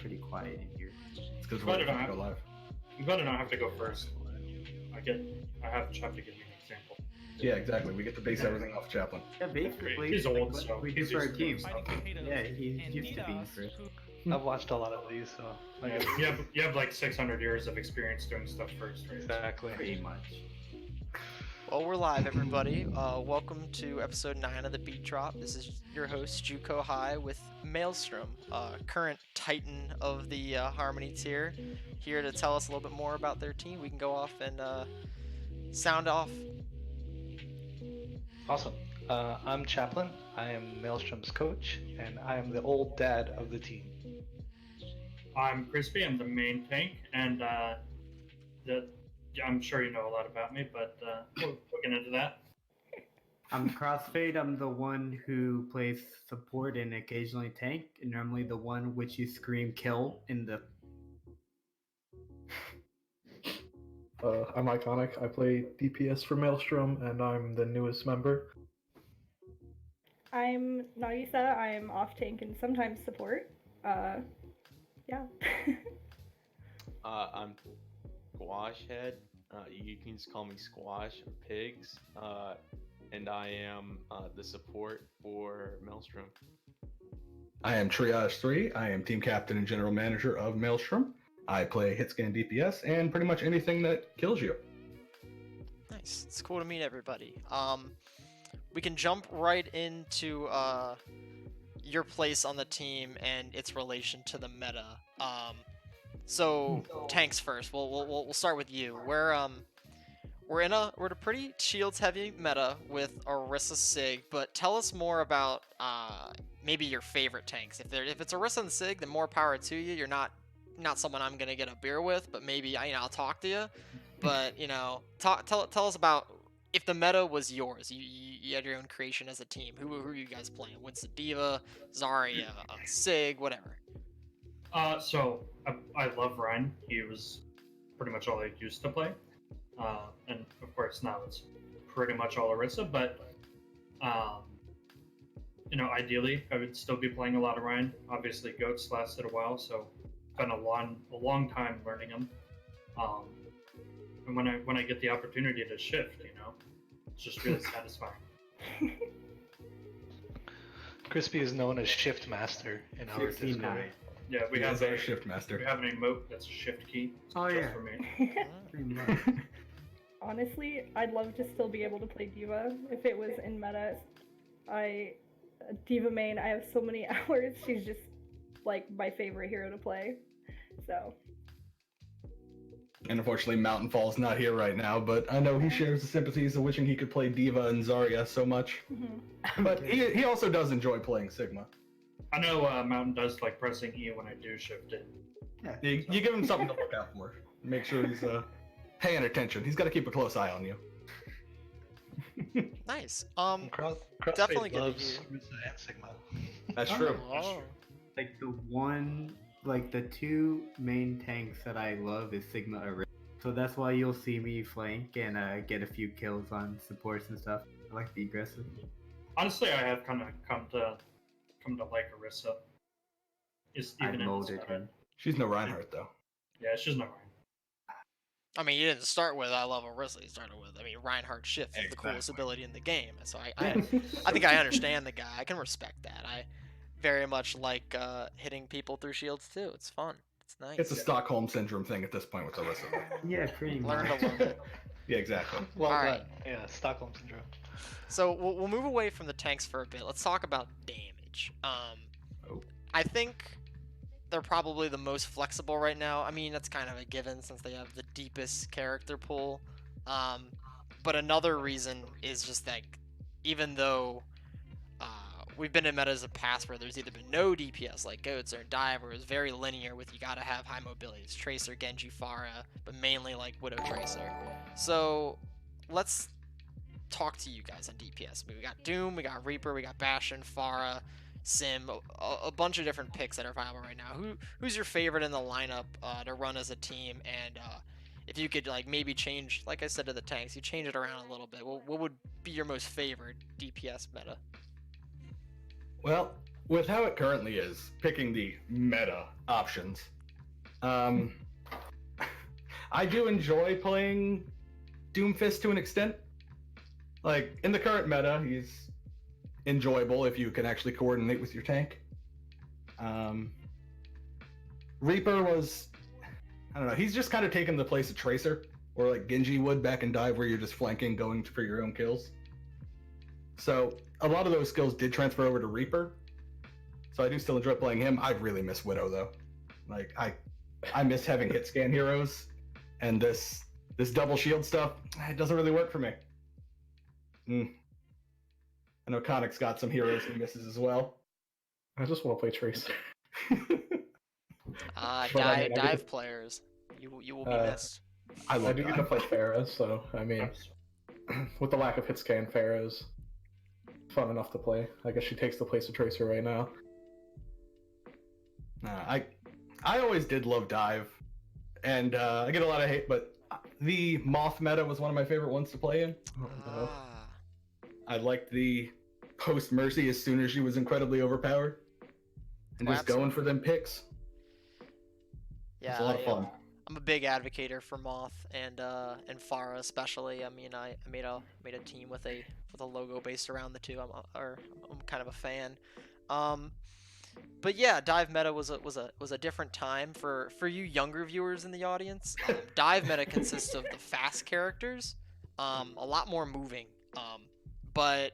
pretty quiet in here. It's because we're going to go live. I'm glad I don't have to go first. I have to give me an example. Yeah, exactly. We get to base everything off Chaplin. Yeah, basically. He's old, what so we do he's for our used to team. it. Yeah, he's used to being first. I've watched a lot of these, so You have like 600 years of experience doing stuff first, right? exactly. Pretty much. Well, we're live, everybody. Welcome to episode 9 of the Beat Drop. This is your host, JuCoHi, with Maelstrom, current titan of the Harmony tier, here to tell us a little bit more about their team. We can go off and sound off. Awesome. I'm Chaplin. I am Maelstrom's coach, and I am the old dad of the team. I'm Crispy. I'm the main tank, and I'm sure you know a lot about me, but we'll get into that. I'm Crossfade. I'm the one who plays support and occasionally tank, and normally the one which you scream kill in the. I'm Iconic. I play DPS for Maelstrom, and I'm the newest member. I'm Nagisa. I'm off tank and sometimes support. Yeah. I'm Squash Head. You can just call me Squash or Pigs. And I am the support for Maelstrom. I am Triage 3. I am team captain and general manager of Maelstrom. I play hitscan DPS and pretty much anything that kills you. Nice. It's cool to meet everybody. We can jump right into your place on the team and its relation to the meta. So tanks first. We'll start with you. We're in a pretty shields heavy meta with Orisa Sig, but tell us more about maybe your favorite tanks. If it's Orisa and Sig, then more power to you. You're not someone I'm gonna get a beer with, but maybe I'll talk to you. But tell us about if the meta was yours. You had your own creation as a team. Who are you guys playing? Winston Diva, Zarya, Sig, whatever. So I love Ryan. He was pretty much all I used to play, and of course now it's pretty much all Orisa. But ideally I would still be playing a lot of Ryan. Obviously, Goats lasted a while, so spent a long time learning him. And when I get the opportunity to shift, it's just really satisfying. Crispy is known as Shift Master in our 69. Discord. Yeah, we He have is our shift master. We have an emote that's a shift key. Oh, just yeah. for me. Pretty much. Honestly, I'd love to still be able to play Diva if it was in meta. Diva main, I have so many hours. She's just like my favorite hero to play. So. And unfortunately, Mountain Fall's not here right now, but I know he shares the sympathies of wishing he could play Diva and Zarya so much. Mm-hmm. But he also does enjoy playing Sigma. I know Mountain does like pressing E when I do shift it. Yeah. You give him something to look out for. Make sure he's paying attention. He's got to keep a close eye on you. Nice. Crossfade Definitely good to loves hear. Orisa and Sigma. That's true. Oh. The two main tanks that I love is Sigma Orisa. So that's why you'll see me flank and get a few kills on supports and stuff. I like to be aggressive. Honestly, I have kind of come to like Orisa. I Even molded in him. She's no Reinhardt, though. Yeah, she's not Ryan. I mean, you didn't start with I love Orisa. You started with Reinhardt Shift is the coolest ability in the game. So I think I understand the guy. I can respect that. I very much like hitting people through shields too. It's fun. It's nice. It's a Stockholm Syndrome thing at this point with Orisa. Yeah, pretty much. Learned to love it. Yeah, exactly. Well All done. right. Yeah, Stockholm Syndrome. So we'll move away from the tanks for a bit. Let's talk about damage. I think they're probably the most flexible right now. I mean, that's kind of a given since they have the deepest character pool. But another reason is just that even though we've been in metas of the past where there's either been no DPS like Goats or Dive, where it's very linear with you gotta have high mobility. It's Tracer, Genji, Pharah, but mainly like Widow Tracer. So let's talk to you guys on DPS. We got Doom, we got Reaper, we got Bastion, Pharah, Sim, a bunch of different picks that are viable right now. Who's your favorite in the lineup to run as a team? And if you could maybe change, like I said to the tanks, you change it around a little bit. What would be your most favorite DPS meta? Well, with how it currently is, picking the meta options, I do enjoy playing Doomfist to an extent. Like, in the current meta, he's enjoyable if you can actually coordinate with your tank. Reaper was, I don't know, he's just kind of taken the place of Tracer, or like Genji would back in Dive, where you're just flanking, going for your own kills. So a lot of those skills did transfer over to Reaper. So I do still enjoy playing him. I really miss Widow though. Like I miss having hit scan heroes, and this double shield stuff, it doesn't really work for me. I know Konic's got some heroes he misses as well. I just want to play Tracer. Dive players, you will be missed. I do get to play Pharah, so I mean, with the lack of hit scan, Pharah's fun enough to play. I guess she takes the place of Tracer right now. I always did love Dive, and I get a lot of hate, but the Moth meta was one of my favorite ones to play in. I liked the post Mercy as soon as she was incredibly overpowered, and just going for them picks. Yeah, it's a lot of fun. I'm a big advocate for Moth and Pharah especially. I mean, I made a team with a logo based around the two. I'm kind of a fan. But yeah, Dive meta was a different time for you younger viewers in the audience. Dive meta consists of the fast characters, a lot more moving. But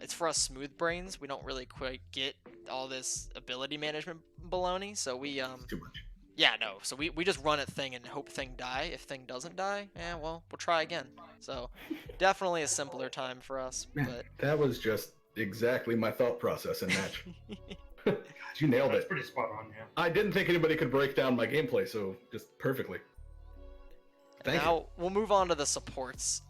it's for us smooth brains. We don't really quite get all this ability management baloney, so we Too much. Yeah, no. So we just run at Thing and hope Thing die. If Thing doesn't die, well, we'll try again. So definitely a simpler time for us. But that was just exactly my thought process in match. God, you nailed it. That's pretty spot on, yeah. I didn't think anybody could break down my gameplay so just perfectly. Thank you. Now we'll move on to the supports.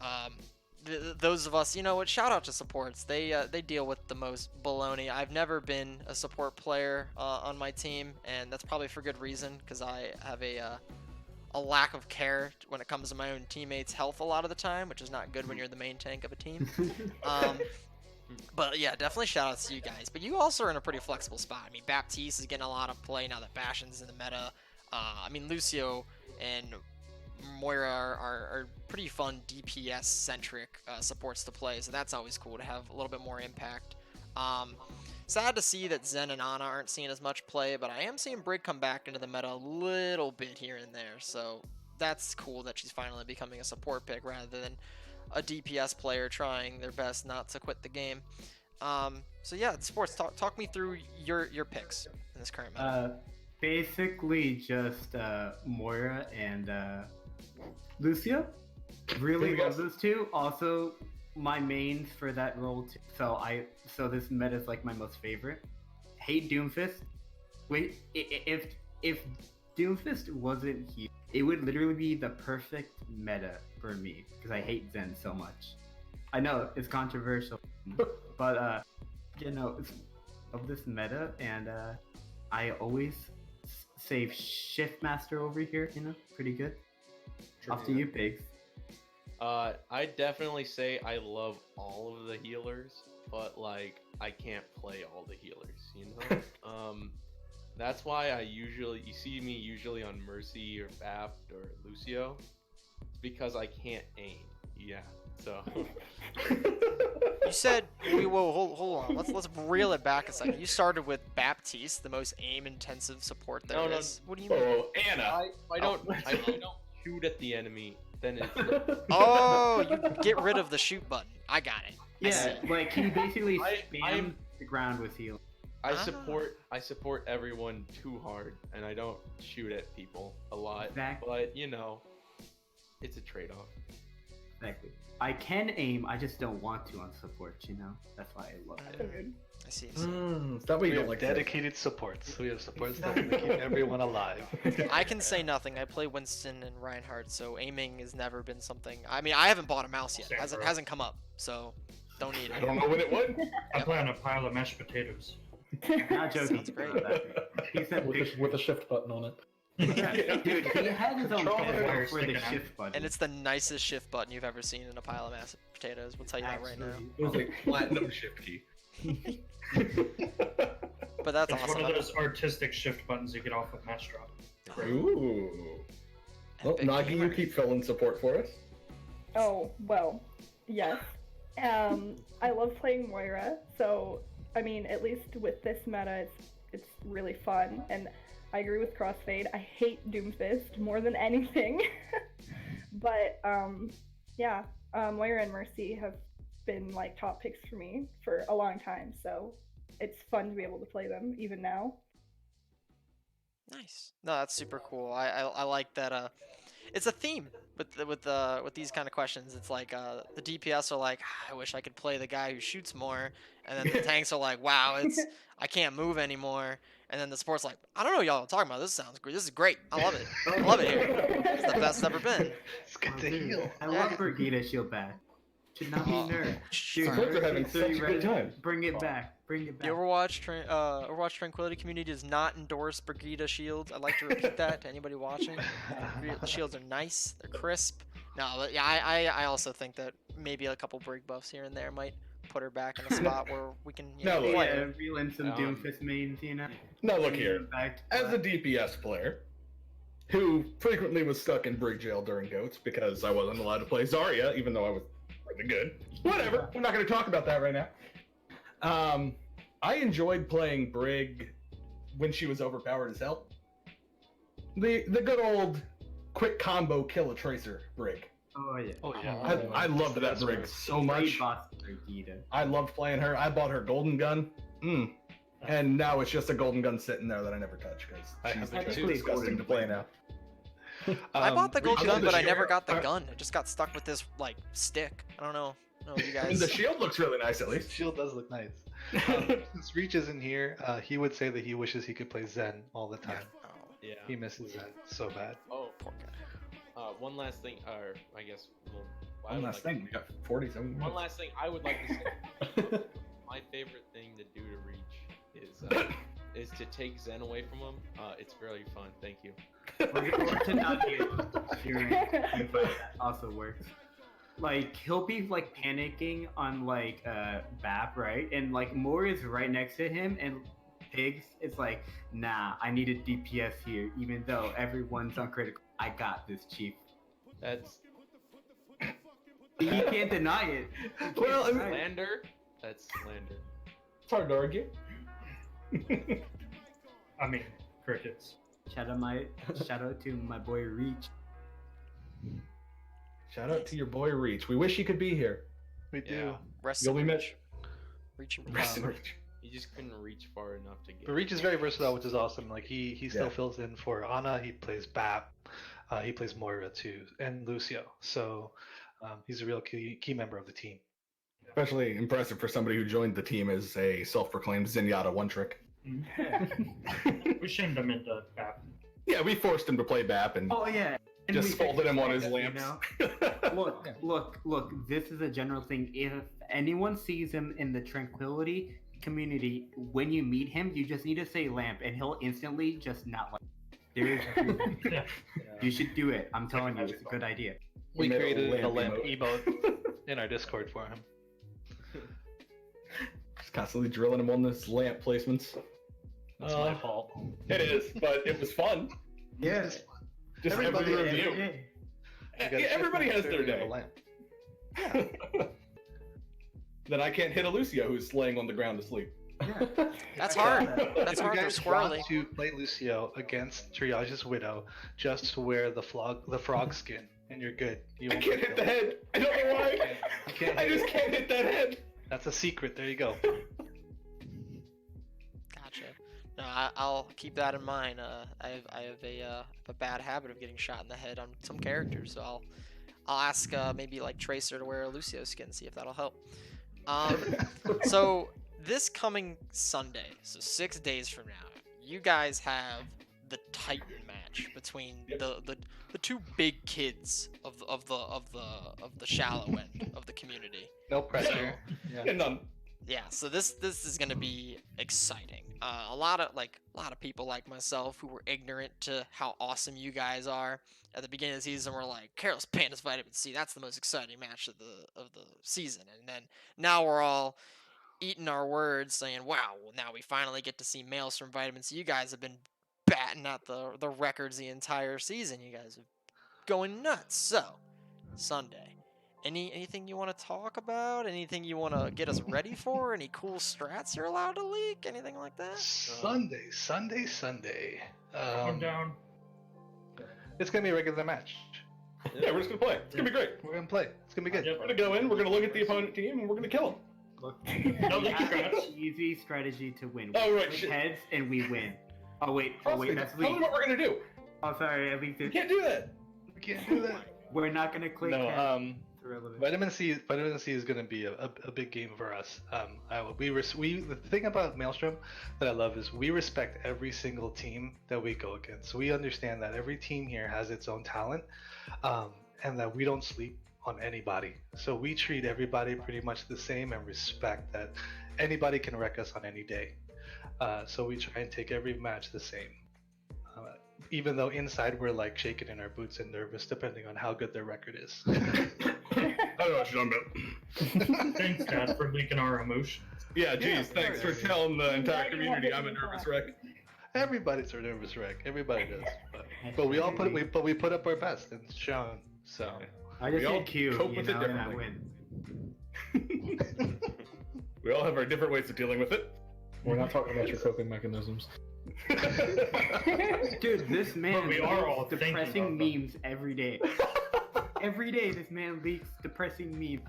Those of us, you know what? Shout out to supports. They deal with the most baloney. I've never been a support player on my team, and that's probably for good reason, because I have a lack of care when it comes to my own teammates' health a lot of the time, which is not good when you're the main tank of a team. But yeah, definitely shout outs to you guys. But you also are in a pretty flexible spot. I mean, Baptiste is getting a lot of play now that Bastion's in the meta. I mean, Lucio and Moira are pretty fun DPS-centric supports to play, so that's always cool to have a little bit more impact. Sad to see that Zen and Ana aren't seeing as much play, but I am seeing Brig come back into the meta a little bit here and there, so that's cool that she's finally becoming a support pick rather than a DPS player trying their best not to quit the game. So yeah, sports, talk me through your picks in this current meta. Basically just Moira and Lucio. Really love those two. Also, my mains for that role too. So this meta is like my most favorite. Hate Doomfist. Wait, if Doomfist wasn't here, it would literally be the perfect meta for me because I hate Zen so much. I know it's controversial, but you know, it's of this meta, and I always save Shiftmaster over here. You know, pretty good. Off to you, Pigs. I definitely say I love all of the healers, but like I can't play all the healers, you know? That's why you see me usually on Mercy or Bapt or Lucio. It's because I can't aim. Yeah. So You said hold on. Let's reel it back a second. You started with Baptiste, the most aim-intensive support there is. What do you mean? Oh, Anna. I don't shoot at the enemy. Then it's Oh, you get rid of the shoot button. I got it. Yeah, like he basically spams the ground with heal. I support everyone too hard, and I don't shoot at people a lot. Exactly. But you know, it's a trade-off. Exactly. I can aim, I just don't want to on support, you know? That's why I love it. I see. Is that what you don't like? Dedicated supports. We have supports that keep everyone alive. I can say nothing. I play Winston and Reinhardt, so aiming has never been something. I mean, I haven't bought a mouse yet. Hasn't come up, so don't need it. I don't know when it would. I play on a pile of mashed potatoes. Not joking. Sounds great. He said with a shift button on it. Dude, he had his own Controller for the sticking out. shift button. And it's the nicest shift button you've ever seen in a pile of mashed potatoes. We'll tell you that right now. It was like platinum shift key. But that's It's awesome. one of those artistic shift buttons you get off of Maelstrom. Ooh. Well, Epic Nagi, you gamer. keep filling support for us. Oh, well, yes. I love playing Moira, so, I mean, at least with this meta, it's really fun, and I agree with Crossfade. I hate Doomfist more than anything. But, yeah, Moira and Mercy have been, like, top picks for me for a long time, so it's fun to be able to play them, even now. Nice. No, that's super cool. I like that. It's a theme with these kind of questions. It's like the DPS are like, "Ah, I wish I could play the guy who shoots more," and then the tanks are like, wow, I can't move anymore. And then the support's like, I don't know what y'all are talking about. This sounds great. This is great. I love it. I love it here. It's the best it's ever been. It's good Oh, to dude, heal. I love Brigida shield back. Should not be nerfed. Dude, Folks are Mercy having 3 such a good Red- time. Bring it back. Bring it back. The Overwatch Tranquility community does not endorse Brigida shields. I'd like to repeat that to anybody watching. The shields are nice. They're crisp. No, but yeah, I also think that maybe a couple Brig buffs here and there might put her back in a spot where we can No, look, play Yeah, her. reel in some Doomfist mains, you know? Now look Bring here. them back to As a class. DPS player, who frequently was stuck in Brig Jail during GOATs because I wasn't allowed to play Zarya, even though I was really good. Whatever, we're not going to talk about that right now. I enjoyed playing Brig when she was overpowered as hell. The good old quick combo kill a tracer Brig. Oh, yeah. Oh yeah. I loved that Brig so much. Great boss Brigida. I loved playing her. I bought her golden gun. And now it's just a golden gun sitting there that I never touch because I she's have it just too. disgusting to play now. I bought the gold Reach gun, out but the I never shield. got the gun. I just got stuck with this like stick. I don't know. No, you I mean, guys. the shield looks really nice at least. Shield does look nice. Since Reach isn't here, he would say that he wishes he could play Zen all the time. Oh, Yeah. He misses Zen so bad. Oh, poor guy. one last thing, or I guess I One would last like- thing, we got 47 minutes. One last thing I would like to say. My favorite thing to do to Reach is to take Zen away from him. It's really fun. Thank you. Or to not get during team fight, that also works. Like he'll be like panicking on like BAP, right? And like Moore is right next to him and Pigs is like, nah, I need a DPS here, even though everyone's on critical. I got this, Chief. That's He can't deny it. He can't Well, I mean- deny it. slander. That's slander. It's hard to argue. I mean, crickets. Shout out to my boy Reach. Shout out to your boy Reach. We wish he could be here. We do. Yeah. Rest You'll in be Reach. missed. Reach and Rest in Reach. Reach. You just couldn't reach far enough to get. But Reach is very versatile, which is awesome. Like he still Yeah. fills in for Ana. He plays BAP. He plays Moira too, and Lucio. So he's a real key member of the team. Especially impressive for somebody who joined the team as a self-proclaimed Zenyatta one-trick. We shamed him into BAP. Yeah, we forced him to play BAP and Oh yeah. And just we folded him on his expect it, lamps. Look. This is a general thing. If anyone sees him in the Tranquility community, when you meet him, you just need to say lamp, and he'll instantly just not like. There is. Yeah. You should do it. I'm telling you, it's a good idea. We made a created a lamp lamp emote in our Discord for him. Just constantly drilling him on this lamp placements. That's my fault. It is, but it was fun. Yeah. Just Everybody- every Every review. day. You gotta Yeah, everybody shift has their the day. lamp. Then I can't hit a Lucio who's laying on the ground asleep. Yeah. That's hard. If That's If you hard. They're guys squirrely. want to play Lucio against Triage's Widow, just wear the frog skin, and you're good. You I won't can't get hit the killed. head. I don't know why. You can't I hit just it. can't hit that head. That's a secret. There you go. Gotcha. No, I'll keep that in mind. I have a bad habit of getting shot in the head on some characters, so I'll ask maybe like Tracer to wear a Lucio skin, see if that'll help. So this coming Sunday, so 6 days from now, you guys have the Titan match between the two big kids of the shallow end of the community. No pressure. Yeah. And Yeah, so this is gonna be exciting. A lot of people like myself who were ignorant to how awesome you guys are at the beginning of the season were like, Careless Panda's Vitamin C, that's the most exciting match of the season. And then now we're all eating our words, saying, "Wow, well, now we finally get to see Maelstrom Vitamin C. You guys have been batting at the records the entire season. You guys are going nuts." So, Sunday, anything you want to talk about? Anything you want to get us ready for? Any cool strats you're allowed to leak? Anything like that? Sunday. Calm down. It's gonna be a regular match. Yeah, we're just gonna play. It's gonna be great. We're gonna play. It's gonna be good. Yep. We're gonna go in. We're gonna look at the opponent team, and we're gonna kill them. Look, No, we they have can an pass. easy strategy to win. Oh, right, We shit. heads and we win. Oh wait, Tell me that's what league. we're gonna do. Oh sorry, at least We can't do that. We can't do that. we're not gonna click. No. heads. It's irrelevant. Vitamin C is going to be a big game for us. The thing about Maelstrom that I love is we respect every single team that we go against. So we understand that every team here has its own talent, and that we don't sleep on anybody. So we treat everybody pretty much the same and respect that anybody can wreck us on any day. So we try and take every match the same. Even though inside we're like shaking in our boots and nervous, depending on how good their record is. I don't know what you're talking about. Thanks, Dad, for leaking our emotions. Yeah, geez, Yeah, thanks for sorry. telling the entire Glad you have community it I'm a in nervous black. wreck. Everybody's a nervous wreck. Everybody does. But we all put up our best and it's shown. So I just we all need Q, cope you with it know, and I differently. win. We all have our different ways of dealing with it. We're not talking about your coping mechanisms. Dude, this man we are all leaks thinking depressing about them. memes every day. Every day, this man leaks depressing memes.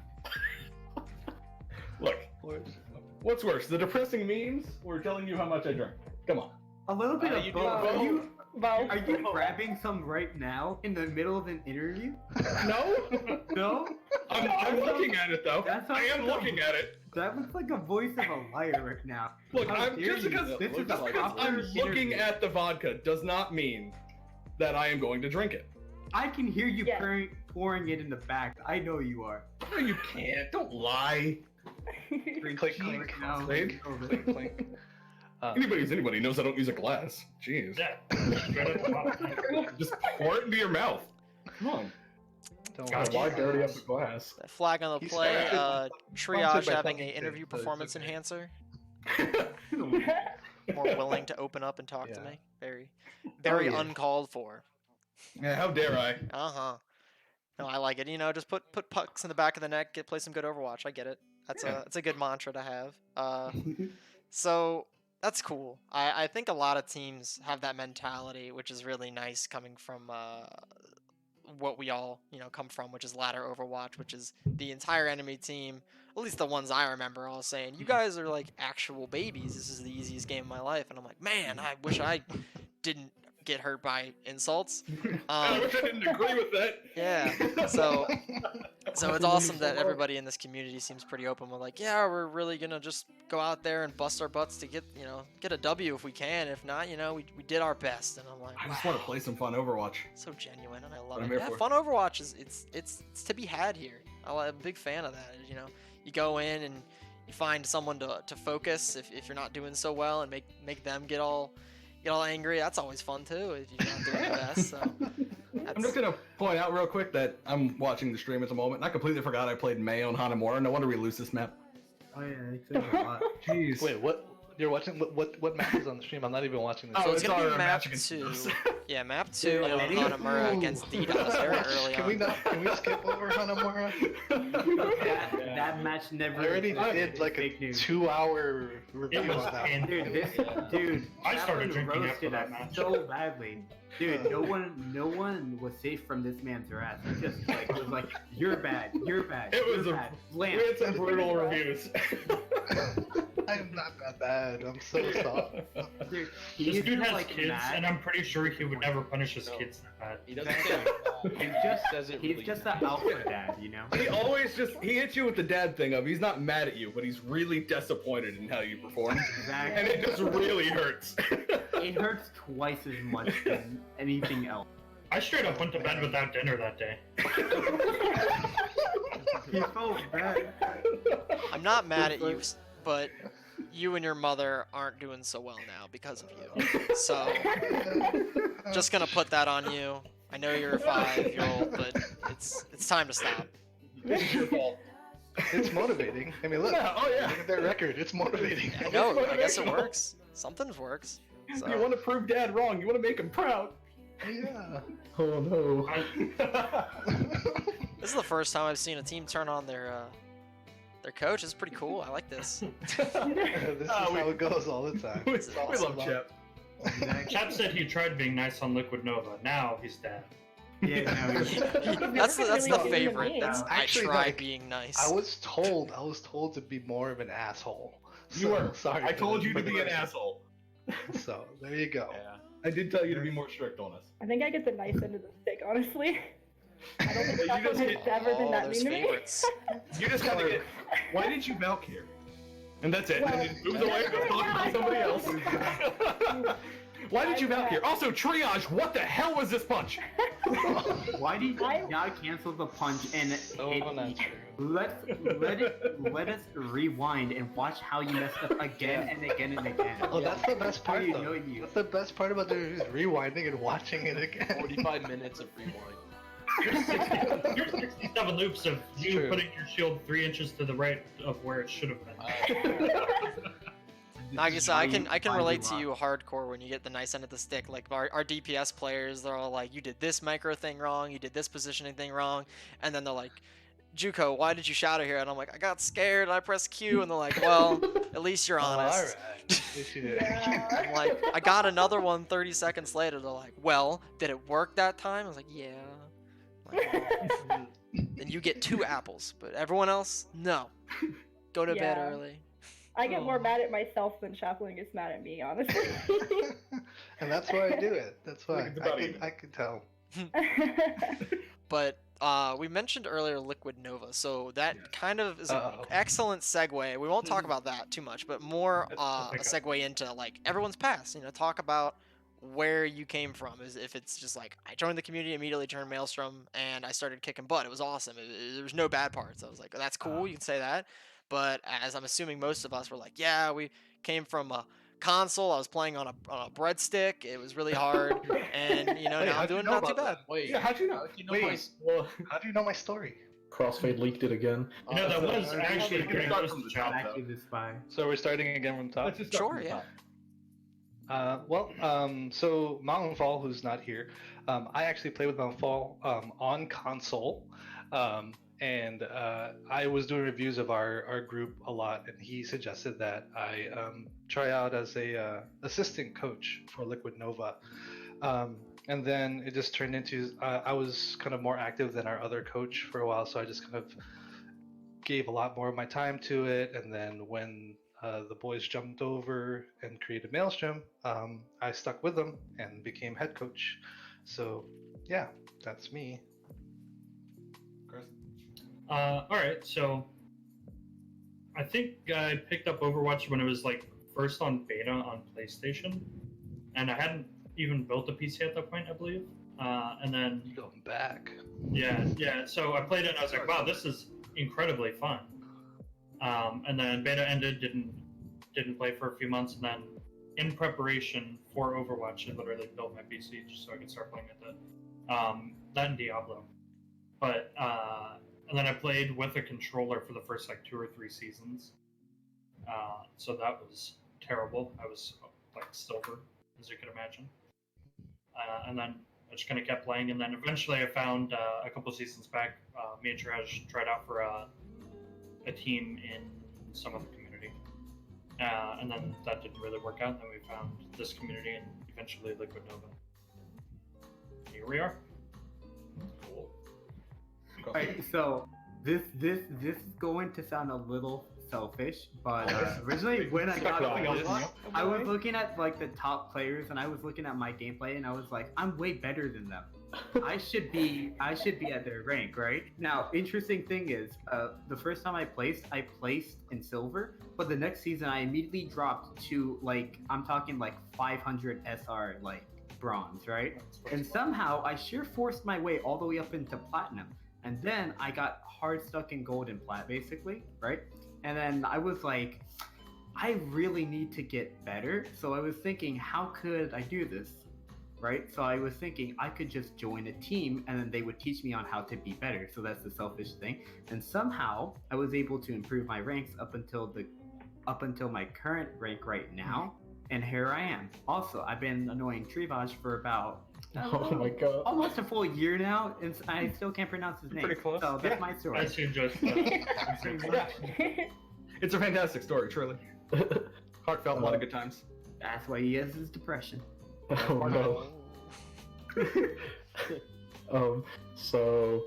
Look, what's worse, the depressing memes or telling you how much I drink? Come on. A little bit of you do both. both. Are you grabbing some right now in the middle of an interview? No? No? I'm looking at it though. That's I am not- looking at it. That looks like a voice of a liar right now. Look, How I'm dare just you. because This is a just because proper I'm looking interview. at the vodka does not mean that I am going to drink it. I can hear you Yeah. pouring it in the back. I know you are. No, you can't. Don't lie. Drink Click, cheese click, now. Slade. clink, clink. Anybody who's anybody knows I don't use a glass. Jeez. Yeah. Straight up the bottom. Just pour it into your mouth. Come on. Don't God, worry. Why dirty up the glass? That flag on the He's play. sponsored- Triage sponsored by having fucking an interview Tim, so it's performance okay. enhancer. More willing to open up and talk to Yeah. me. Very yeah. uncalled for. Yeah, how dare I? No, I like it. You know, just put pucks in the back of the net, play some good Overwatch. I get it. That's a good mantra to have. So that's cool. I think a lot of teams have that mentality, which is really nice coming from what we all come from, which is ladder Overwatch, which is the entire enemy team. At least the ones I remember all saying, "You guys are like actual babies. This is the easiest game of my life." And I'm like, man, I wish I didn't get hurt by insults. I wish I didn't agree with that. Yeah. So it's awesome that everybody in this community seems pretty open with like, yeah, we're really gonna just go out there and bust our butts to get a W if we can. If not, we did our best. And I'm like, I just wow, want to play some fun Overwatch. so genuine, and I love What I'm it. here Yeah, for. fun Overwatch is it's to be had here. I'm a big fan of that. You go in and you find someone to focus if you're not doing so well, and make them get all angry. That's always fun too if you're not doing the best. So I'm just gonna point out real quick that I'm watching the stream at the moment, and I completely forgot I played May on Hanamura. No wonder we lose this map. Oh yeah, it's a lot. Jeez. Wait, what? You're watching what match is on the stream? I'm not even watching this. So Oh, it's it's gonna be our map match against 2. us. Yeah, map 2 Yeah, on Eddie? Hanamura against DDoS very early Can on. we not? Can we skip over Hanamura? That match never. I already existed. did like a Fake news. 2-hour review It was on that. painful. Dude, I started Chaplin drinking after roasted that us match. so badly. Dude, no one was safe from this man's wrath. He just was like, you're bad, you're bad. It was you're a- bad. We Blam. had some brutal reviews. I am not that bad. I'm so soft. Dude, This he's dude just has like kids, mad. and I'm pretty sure he would never punish his No. kids that bad. He doesn't say He's just says it he's really just nice. the alpha dad, He always he hits you with the dad thing of he's not mad at you, but he's really disappointed in how you performed. Exactly. And it just really hurts. It hurts twice as much than anything else. I straight up went to bed without dinner that day. He felt bad. I'm not mad at you, but you and your mother aren't doing so well now because of you. So just gonna put that on you. I know you're a 5-year-old, but it's time to stop. This is your fault. It's motivating. I mean, look. Yeah, oh yeah. Look at their record. It's motivating. I know. I guess it motivational. works. Something works. So. You want to prove Dad wrong. You want to make him proud. Yeah. Oh no. This is the first time I've seen a team turn on their coach. It's pretty cool. I like this. This is how it goes all the time. we awesome. love Chep. Chap said he tried being nice on Liquid Nova. Now he's dead. Yeah, no, That's the really favorite. mean. That's Actually, I try like, being nice. I was told to be more of an asshole. You were. Sorry. I told you for to the be an record. asshole. So there you go. Yeah. I did tell you to be more strict on us. I think I get the nice end of the stick, honestly. I don't think You Chaplin just has get- ever been that there's mean to me. favorites. You just gotta get. Why did you milk here? And that's it. Well, and then moved away and go talk about somebody else. Why did you milk here? Also, triage. What the hell was this punch? Why did you not cancel the punch and So hit not me? true. Let us rewind and watch how you messed up again and again and again. Oh, that's the best How part you though. know you. That's the best part about doing is rewinding and watching it again. 45 minutes of rewind. Here's 67 loops of you True. putting your shield 3 inches to the right of where it should have been. Like I said, I can Why relate you to are. you hardcore when you get the nice end of the stick. Like our DPS players, they're all like, "You did this micro thing wrong. You did this positioning thing wrong," and then they're like, "JuCo, why did you shadow here?" And I'm like, "I got scared. And I pressed Q." And they're like, "Well, at least you're honest." All right. At least you did. Yeah. I'm like, "I got another one 30 seconds later." They're like, "Well, did it work that time?" I was like, "Yeah." I'm like, "Well, then you get 2 apples, but everyone else, no. Go to bed Yeah. early. I get more mad at myself than Chaplin gets mad at me, honestly. And that's why I do it. That's why Like it's about even. I can tell. But we mentioned earlier Liquid Nova, so that Yes. kind of is an Uh-oh. excellent segue. We won't talk about that too much, but more a segue into like everyone's past. You know, talk about where you came from. Is if it's just like I joined the community, immediately turned Maelstrom, and I started kicking butt. It was awesome. There was no bad parts. I was like, that's cool. You can say that. But as I'm assuming most of us were like, yeah, we came from a console. I was playing on a breadstick. It was really hard, and you know Wait, now I'm how'd you doing know not too about bad. Wait, Yeah, how'd you know? how'd you know my Wait. Well, How do you know my story? Crossfade leaked it again. You know, that was I actually think we pretty can close start to from the top, Chap. Back to the spy. So we're starting again from the top. let's just start Sure, from the yeah. top. So Mountain Fall, who's not here, I actually play with Mountain Fall on console, and I was doing reviews of our group a lot, and he suggested that I try out as a assistant coach for Liquid Nova, and then it just turned into I was kind of more active than our other coach for a while, so I just kind of gave a lot more of my time to it, and then when the boys jumped over and created Maelstrom, I stuck with them and became head coach. So, yeah, that's me. Chris? All right, so I think I picked up Overwatch when it was like first on beta on PlayStation, and I hadn't even built a PC at that point, I believe. And then Going back. yeah. So I played it, and I was like, wow, this is incredibly fun. And then beta ended, didn't play for a few months, and then in preparation for Overwatch, I literally built my PC just so I could start playing with it. That and Diablo, but and then I played with a controller for the first like 2 or 3 seasons. So that was terrible. I was like silver, as you can imagine. And then I just kind of kept playing, and then eventually I found a couple seasons back, me and Traj tried out for a team in some other community. And then that didn't really work out, and then we found this community and eventually Liquid Nova. Here we are. Cool. Alright, so this is going to sound a little selfish, but originally when I got on this, I was looking at like the top players and I was looking at my gameplay and I was like, I'm way better than them. I should be at their rank, right? Now, interesting thing is, the first time I placed in silver, but the next season I immediately dropped to like, I'm talking like 500 SR, like bronze, right? And somehow I sure forced my way all the way up into platinum. And then I got hard stuck in gold and plat, basically, right? And then I was like, I really need to get better. So I was thinking, how could I do this? right? So I was thinking I could just join a team and then they would teach me on how to be better. So that's the selfish thing. And somehow I was able to improve my ranks up until my current rank right now. And here I am. Also, I've been annoying Trivage for about Oh my god. almost a full year now, and I still can't pronounce his name. Pretty close. So that's Yeah. my story. I see just. It's a fantastic story, truly. Heartfelt, a lot of good times. That's why he has his depression. Oh no. So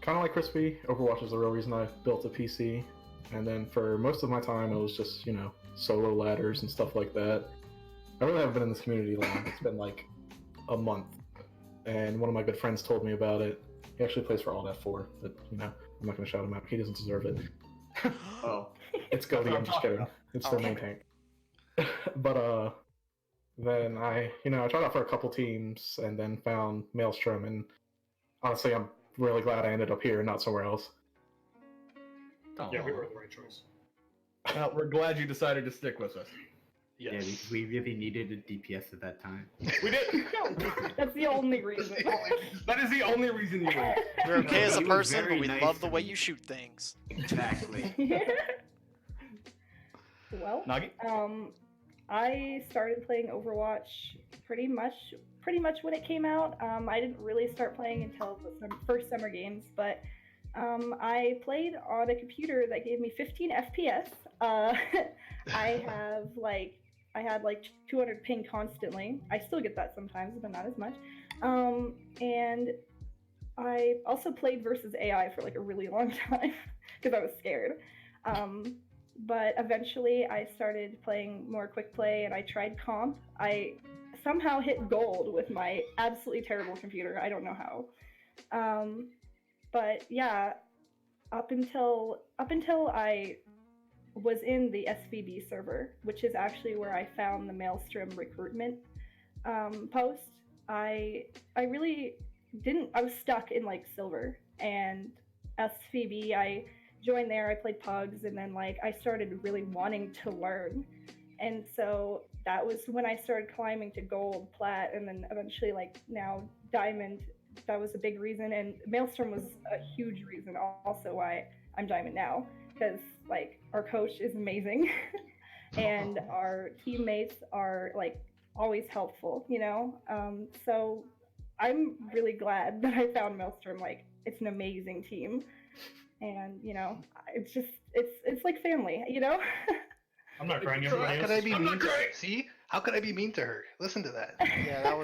kind of like Crispy, Overwatch is the real reason I built a PC, and then for most of my time it was just solo ladders and stuff like that. I really haven't been in this community long. It's been like a month, and one of my good friends told me about it. He actually plays for Alt F4, but I'm not gonna shout him out. He doesn't deserve it. Oh, It's Goldie. I'm just kidding. It's the main tank. But then I tried out for a couple teams and then found Maelstrom, and honestly, I'm really glad I ended up here and not somewhere else. Yeah, we were the right choice. Well, we're glad you decided to stick with us. yeah, Yes. we really needed a DPS at that time. We did. That's the only reason. That is the only reason you win. You're okay as a He was person, but very we nice love the to way me. you shoot things. Exactly. Well, Nagi? I started playing Overwatch pretty much when it came out. I didn't really start playing until the first summer games, but I played on a computer that gave me 15 FPS. I had like 200 ping constantly. I still get that sometimes, but not as much. And I also played versus AI for like a really long time because I was scared. But eventually I started playing more quick play and I tried comp. I somehow hit gold with my absolutely terrible computer. I don't know how. But yeah, up until I was in the SVB server, which is actually where I found the Maelstrom recruitment post. I really didn't. I was stuck in like silver and SVB. I joined there. I played pugs, and then like I started really wanting to learn, and so that was when I started climbing to gold, plat, and then eventually like now diamond. That was a big reason, and Maelstrom was a huge reason also why I'm diamond now, because like our coach is amazing and our teammates are like always helpful, so I'm really glad that I found Maelstrom. Like it's an amazing team, and it's just it's like family. I'm not crying. How Everybody could I else. be mean to her? See? How could I be mean to her? Listen to that. Yeah, that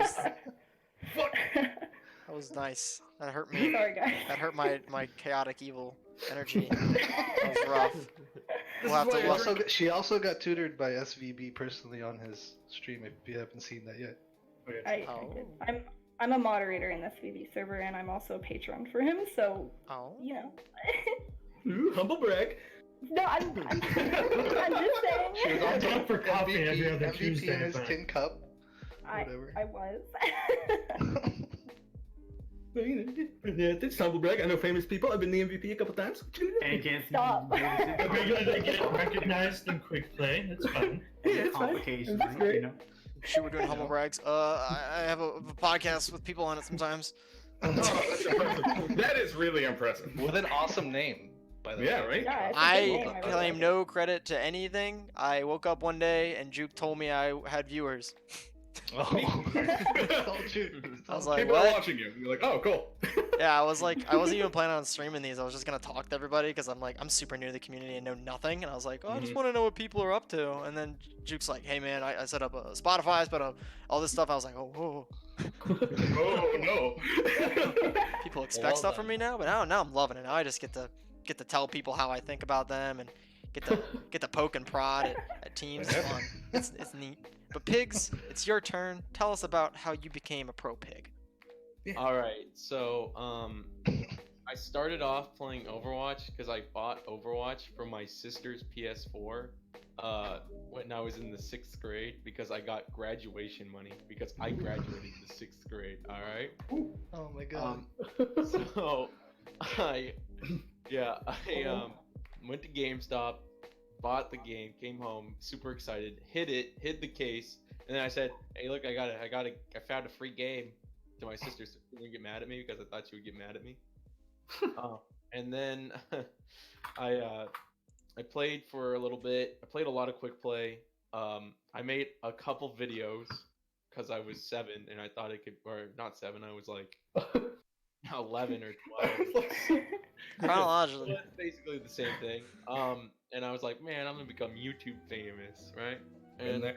was nice. That hurt me. Sorry guys. That hurt my chaotic evil energy. That was rough. We'll have to She also got tutored by SVB personally on his stream. If you haven't seen that yet. Oh, yeah. Oh. I'm a moderator in the SVB server, and I'm also a patron for him. So Oh. Ooh, humble brag. No, I'm just saying. She was I on talk top for coffee every other MVP Tuesday, in his but- tin cup. I Whatever. was. It's humble brag. I know famous people. I've been the MVP a couple times. And can't Stop. Regularly they get recognized in quick play. It's fun. Yeah, it's fine. Complications, It's great. Shoot, we're doing humble brags. I have a podcast with people on it sometimes. Oh, that's impressive. That is really impressive. With an awesome name, by the way. Yeah, right? Yeah, it's a good I name, really claim like no credit to anything. I woke up one day and Juke told me I had viewers. Oh, it's all true. It's I was all like, People are what? watching you. You're like, oh, cool. Yeah, I was like, I wasn't even planning on streaming these. I was just gonna talk to everybody because I'm super new to the community and know nothing. And I was like, oh, I just want to know what people are up to. And then Juke's like, hey man, I set up a Spotify, I set up all this stuff. I was like, oh. Oh, no. People expect stuff from me now, but now I'm loving it. Now I just get to tell people how I think about them and get to poke and prod at teams. It's fun. It's neat. But Pigs, it's your turn. Tell us about how you became a pro pig. All right, so I started off playing Overwatch because I bought Overwatch from my sister's PS4 when I was in the 6th grade because I got graduation money because I graduated the 6th grade. All right. Oh my god. So I went to GameStop, bought the game, came home, super excited, hid the case, And then I said, "Hey, look, I found a free game." To my sister, so she wouldn't get mad at me because I thought she would get mad at me. And then I played for a little bit. I played a lot of quick play. I made a couple videos because I was 7 and I thought it could, or not 7. I was like 11 or 12. Chronologically. It's basically the same thing. And I was like, man, I'm gonna become YouTube famous, right? And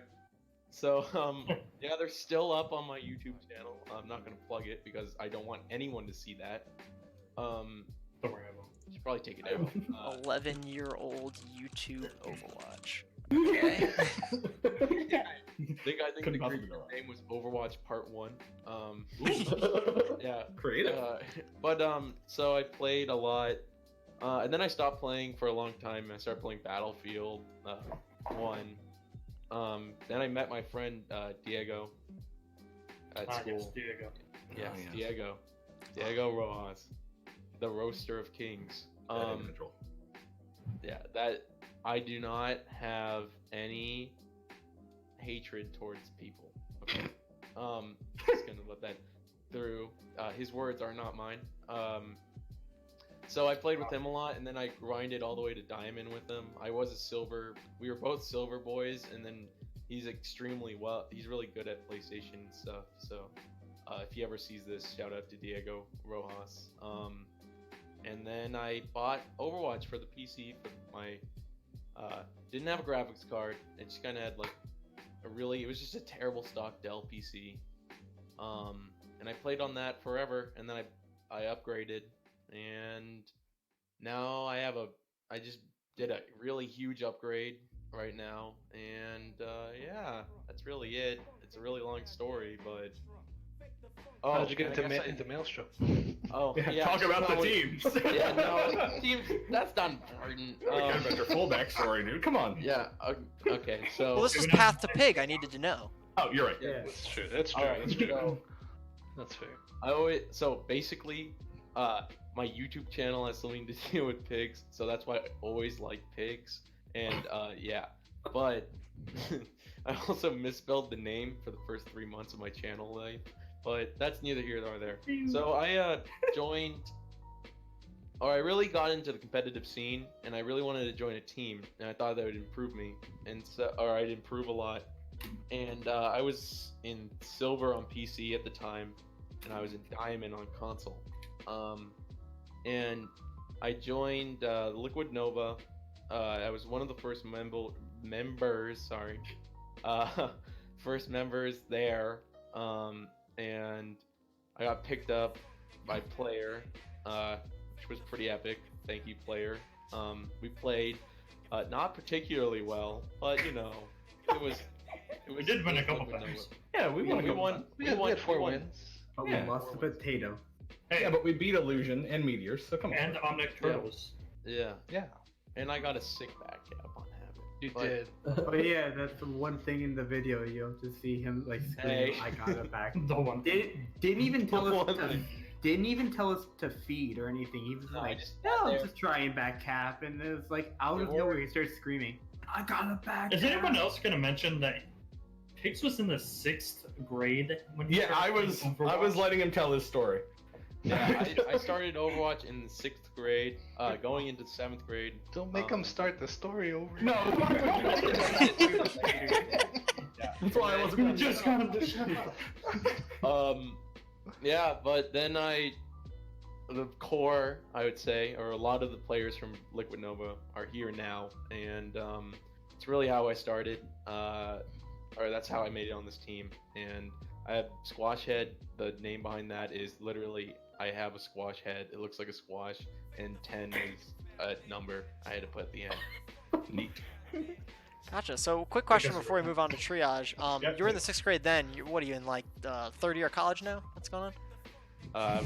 so, yeah, they're still up on my YouTube channel. I'm not gonna plug it because I don't want anyone to see that. Don't worry about it. Should probably take it out. 11-year-old YouTube Overwatch. Okay. I think Couldn't the possibly go wrong. name was Overwatch Part 1. Yeah. Creative. So I played a lot. And then I stopped playing for a long time. I started playing Battlefield 1. Then I met my friend Diego at school. Yes, Diego. Yes, Oh, yes. Diego Rojas, the roaster of kings. That individual. Yeah, that I do not have any hatred towards people. Okay. Just gonna let that through. His words are not mine. So I played with him a lot, and then I grinded all the way to diamond with him. I was a silver. We were both silver boys, and then he's he's really good at PlayStation and stuff. So if he ever sees this, shout out to Diego Rojas. And then I bought Overwatch for the PC for my. Didn't have a graphics card. It just kind of had like it was just a terrible stock Dell PC. And I played on that forever, and then I upgraded. And now I just did a really huge upgrade right now, and yeah, that's really it. It's a really long story, but How did you get I guess into Maelstrom? yeah, Talk about the probably- teams. Yeah, no, teams. That's not important. Care about your full backstory, dude. Come on. Yeah. Okay. So. Well, this was Path to Pig. I needed to know. Oh, you're right. Yeah. That's true. That's true. Alright, That's true. so That's fair. so basically, my YouTube channel has something to do with pigs, so that's why I always like pigs. And yeah, but I also misspelled the name for the first 3 months of my channel life. But that's neither here nor there. So I joined, or I really got into the competitive scene, and I really wanted to join a team, and I thought that would improve me, or I'd improve a lot. And I was in silver on PC at the time, and I was in diamond on console. And I joined Liquid Nova. I was one of the first members. Sorry, first members there. And I got picked up by Player, which was pretty epic. Thank you, Player. We played not particularly well, but it was. We did win a couple times. Yeah, we won. We won. We had 4 wins. But Yeah. we lost the potato. Hey, Yeah, but we beat Illusion and Meteors, so come on. and Omnic Turtles. Yeah, Yeah, and I got a sick back cap on Habit. you But- did. But yeah, that's the one thing in the video. You have to see him like scream, Hey. "I got it back." The one. Didn't even tell us One to. thing. Didn't even tell us to feed or anything. He was No, I like, just "No, sat I'm there. just trying back cap," and it was like out of It nowhere he starts screaming, "I got it back!" Is cap." anyone else gonna mention that Pigs was in the 6th grade when he Yeah, I started was. playing I was Overwatch? letting him tell his story. Yeah, I started Overwatch in the 6th grade, going into 7th grade. Don't make him start the story over. No. Yeah. That's why I wasn't gonna Just got him to shut up. Yeah, but then the core, I would say, or a lot of the players from Liquid Nova are here now, and it's really how I started, or that's how I made it on this team. And I have Squash Head. The name behind that is literally I have a squash head. It looks like a squash, and 10 is a number I had to put at the end. Neat. Gotcha. So, quick question guess- before we move on to triage. Yeah, You're in the 6th grade then. What are you in, like, third year of college now? What's going on?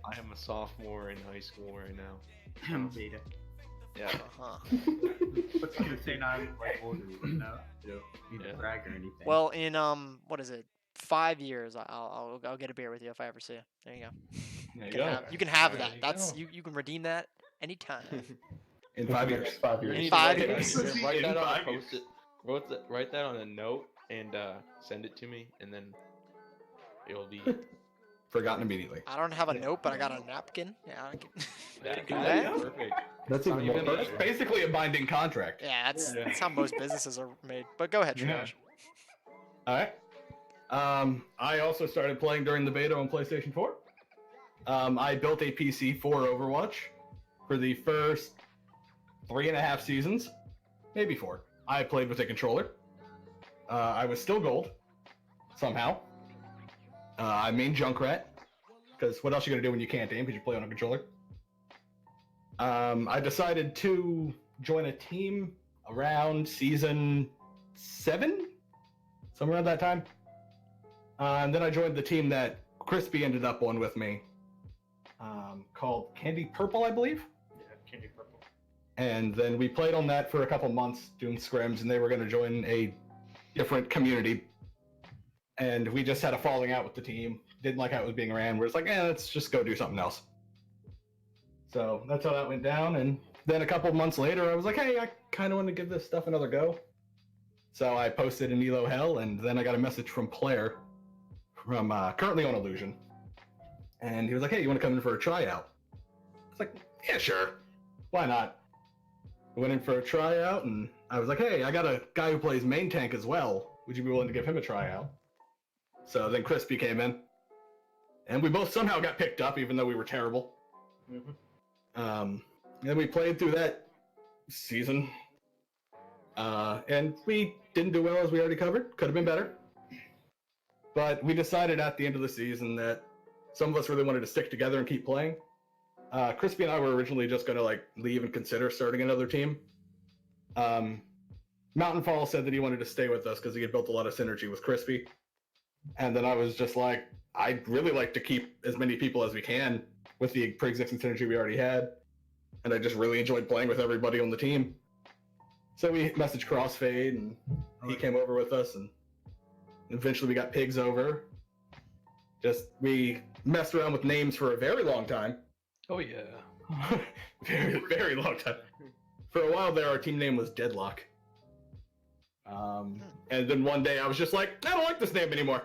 I am a sophomore in high school right now. Beta. Yeah. Uh-huh. What's gonna say not like older, you know? You don't need to Yeah. brag or anything. Well, in, what is it? 5 years, I'll get a beer with you if I ever see you. There you go. There you You can go. have, you can have There that. you That's go. you can redeem that anytime. In 5 years. 5 You years. need to 5 write- years. Write that In on 5 a years. post-it. write that on a note and send it to me, and then it'll be Forgotten immediately. I don't have a note, but I got a napkin. Yeah, I can, that. do that. Perfect. That's Not even more even That's better. basically a binding contract. Yeah, that's how most businesses are made. But go ahead, Yeah. Triage. All right. I also started playing during the beta on PlayStation 4. I built a PC for Overwatch for the first 3.5 seasons, maybe 4. I played with a controller. I was still gold, somehow. I main Junkrat, because what else are you going to do when you can't aim because you play on a controller? I decided to join a team around season 7, somewhere around that time. And then I joined the team that Crispy ended up on with me, called Candy Purple, I believe. Yeah, Candy Purple. And then we played on that for a couple months doing scrims, and they were going to join a different community. And we just had a falling out with the team. Didn't like how it was being ran. We're just like, let's just go do something else. So that's how that went down. And then a couple months later, I was like, hey, I kind of want to give this stuff another go. So I posted in Elo Hell, and then I got a message from Claire, from currently on Illusion. And he was like, hey, you want to come in for a tryout? I was like, yeah, sure. Why not? I went in for a tryout, and I was like, hey, I got a guy who plays main tank as well. Would you be willing to give him a tryout? So then Crispy came in, and we both somehow got picked up, even though we were terrible. Mm-hmm. And we played through that season, and we didn't do well, as we already covered. Could have been better. But we decided at the end of the season that some of us really wanted to stick together and keep playing. Crispy and I were originally just going to leave and consider starting another team. Mountain Fall said that he wanted to stay with us because he had built a lot of synergy with Crispy. And then I was just like, I'd really like to keep as many people as we can with the pre-existing synergy we already had. And I just really enjoyed playing with everybody on the team. So we messaged Crossfade, and he came over with us, and eventually we got Pigs over. We messed around with names for a very long time. Oh yeah. Very, very long time. For a while there, our team name was Deadlock. And then one day I was just like, I don't like this name anymore.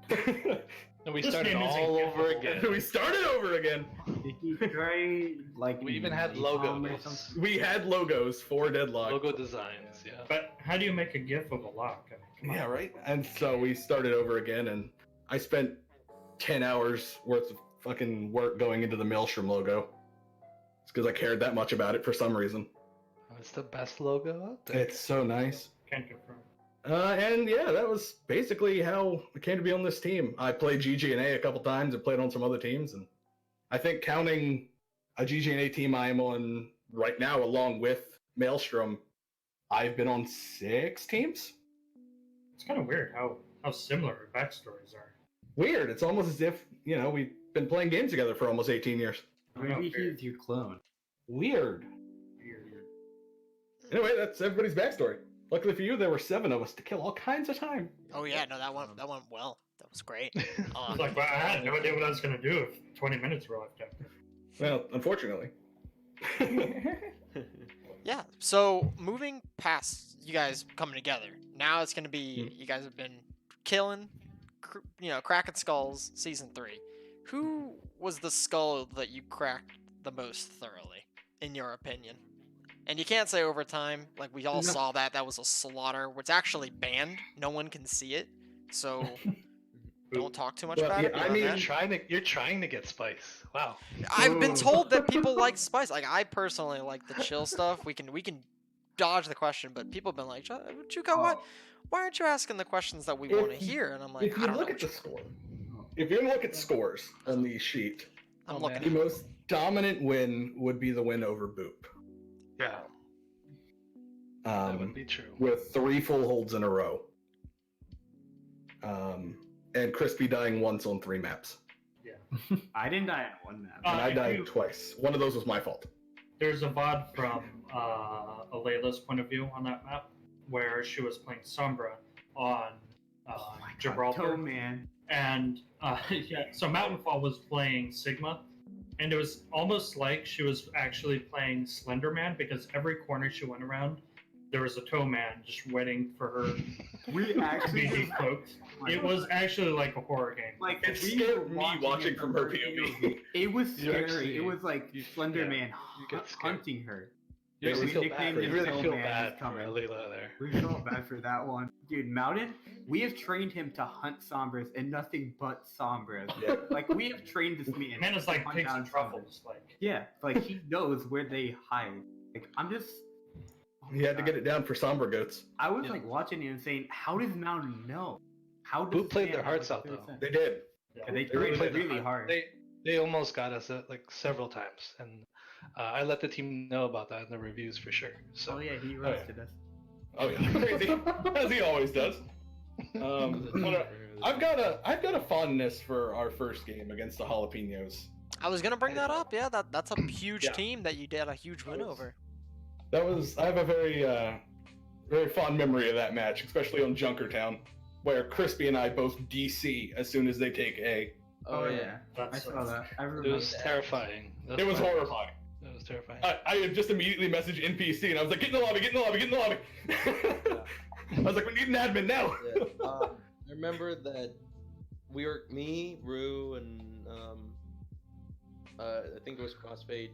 And we This started name is all incredible. over again. We started over again. Did you try We even had Napalm or logos. something? We had logos for Deadlock. Logo designs, yeah. But how do you make a GIF of a lock? I mean, come on. Yeah, right? And so we started over again, and I spent 10 hours worth of fucking work going into the Maelstrom logo. It's because I cared that much about it for some reason. It's the best logo out there. It's so nice. Can't confirm. And yeah, that was basically how I came to be on this team. I played GG&A a couple times and played on some other teams, and I think counting a GG&A team I am on right now along with Maelstrom, I've been on 6 teams. It's kind of weird how similar our backstories are. Weird. It's almost as if, we've been playing games together for almost 18 years. Maybe he's your clone. Weird. Weird. Anyway, that's everybody's backstory. Luckily for you, there were 7 of us to kill all kinds of time. Oh yeah, no, that went well. That was great. It's like, well, I had no idea what I was gonna do if 20 minutes were left after. Well, unfortunately. Yeah. So moving past you guys coming together, now it's gonna be you guys have been killing, cracking skulls. Season 3. Who was the skull that you cracked the most thoroughly, in your opinion? And you can't say overtime. Like we all saw that. That was a slaughter. It's actually banned. No one can see it. So don't talk too much Well, about yeah, it. I beyond mean, that. You're trying to get spice. Wow. I've been told that people like spice. Like I personally like the chill stuff. We can dodge the question, but people have been like, Juco, why aren't you asking the questions that we want to hear? And I'm like, if you I don't look know. at the score, if you look at scores on the sheet, I'm Oh, looking the at most dominant win would be the win over Boop. Yeah, that would be true. With 3 full holds in a row. And Crispy dying once on 3 maps. I didn't die on one map. And I if died you- twice. One of those was my fault. There's a VOD from Alayla's point of view on that map where she was playing Sombra on Gibraltar. Oh man. And so Mountainfall was playing Sigma, and it was almost like she was actually playing Slenderman because every corner she went around, there was a toe man just waiting for her We to actually be decloaked. It was actually like a horror game. like It we scared were me watching it from her POV. It was You scary. actually- It was like you- Slender yeah, Man you get scared. hunting her. You Yeah, actually we feel nicknamed bad. him You really Toe feel Man bad is for coming. Layla there. We felt bad for that one. Dude, Mountain, we have trained him to hunt Sombras and nothing but Sombras. Yeah. Like, we have trained this man. Man is like to hunt pigs down and Sombras. truffles. Like Yeah, like, he knows where they hide. Like, I'm just... oh He my had to God. get it down for somber goats. I was, Yeah. like, watching him and saying, how does Mountain know? How does Who this played man their have, hearts like, out, a though? 30%? They did. Yeah, they really played played really hard. They almost got us like several times, and I let the team know about that in the reviews for sure. So Oh, yeah, he roasted us. Oh yeah, crazy as he always does. I've got a fondness for our first game against the Jalapenos. I was gonna bring that up. Yeah, that's a huge Yeah. team that you did a huge win over. I have a very fond memory of that match, especially on Junkertown, where Crispy and I both DC as soon as they take A. Oh, yeah. I that's saw that. I it remember was that. terrifying. It was horrifying. It was terrifying. I had just immediately messaged NPC and I was like, get in the lobby, get in the lobby, get in the lobby. I was like, we need an admin now. Yeah. I remember that we were me, Rue, and I think it was Crossfade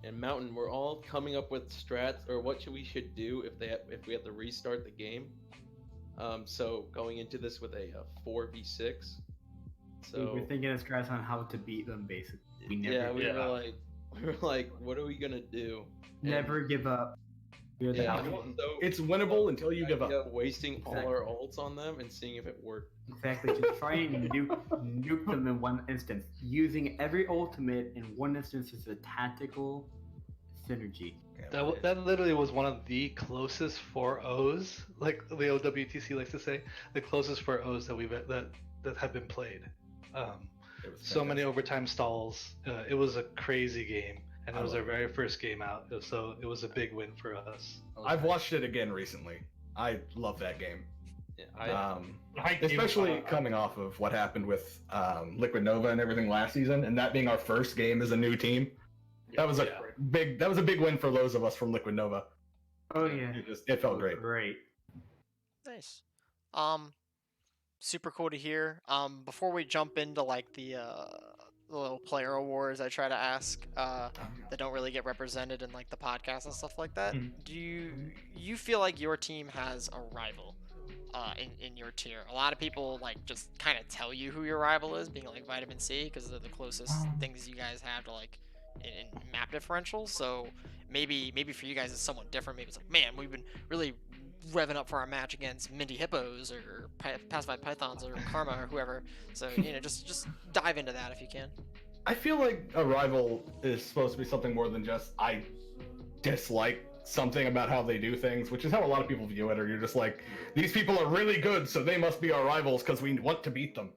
and Mountain. We're all coming up with strats or what we should do if we have to restart the game. So going into this with a 4v6. We were So thinking of strats on how to beat them, basically. We never, yeah, we Yeah. were like, what are we gonna do? never give up. We're the Yeah, alpha. so It's winnable until you give idea up. of wasting all Exactly. our ults on them and seeing if it worked. Exactly. Just try and nuke them in one instance. Using every ultimate in one instance is a tactical synergy. That literally was one of the closest 4-0s, like the OWTC likes to say, the closest 4-0s that have been played. It was So many fantastic. overtime stalls. It was a crazy game, and I it was love our very first game out. So it was a big win for us. I've watched it again recently. I love that game. Yeah, Especially coming off of what happened with Liquid Nova and everything last season, and that being our first game as a new team. That was a big win for those of us from Liquid Nova. Oh yeah. It felt great. Great. Nice. Super cool to hear. Before we jump into like the little player awards, I try to ask that don't really get represented in like the podcast and stuff like that. Mhm. Do you feel like your team has a rival in your tier? A lot of people like just kind of tell you who your rival is, being like Vitamin C, because they're the closest things you guys have to like in map differentials. So maybe for you guys it's somewhat different. Maybe it's like, man, we've been really revving up for our match against Minty Hippos or Pacified Pythons or Karma or whoever. So just dive into that if you can. I feel like a rival is supposed to be something more than just I dislike something about how they do things, which is how a lot of people view it. Or you're just like, these people are really good, so they must be our rivals because we want to beat them.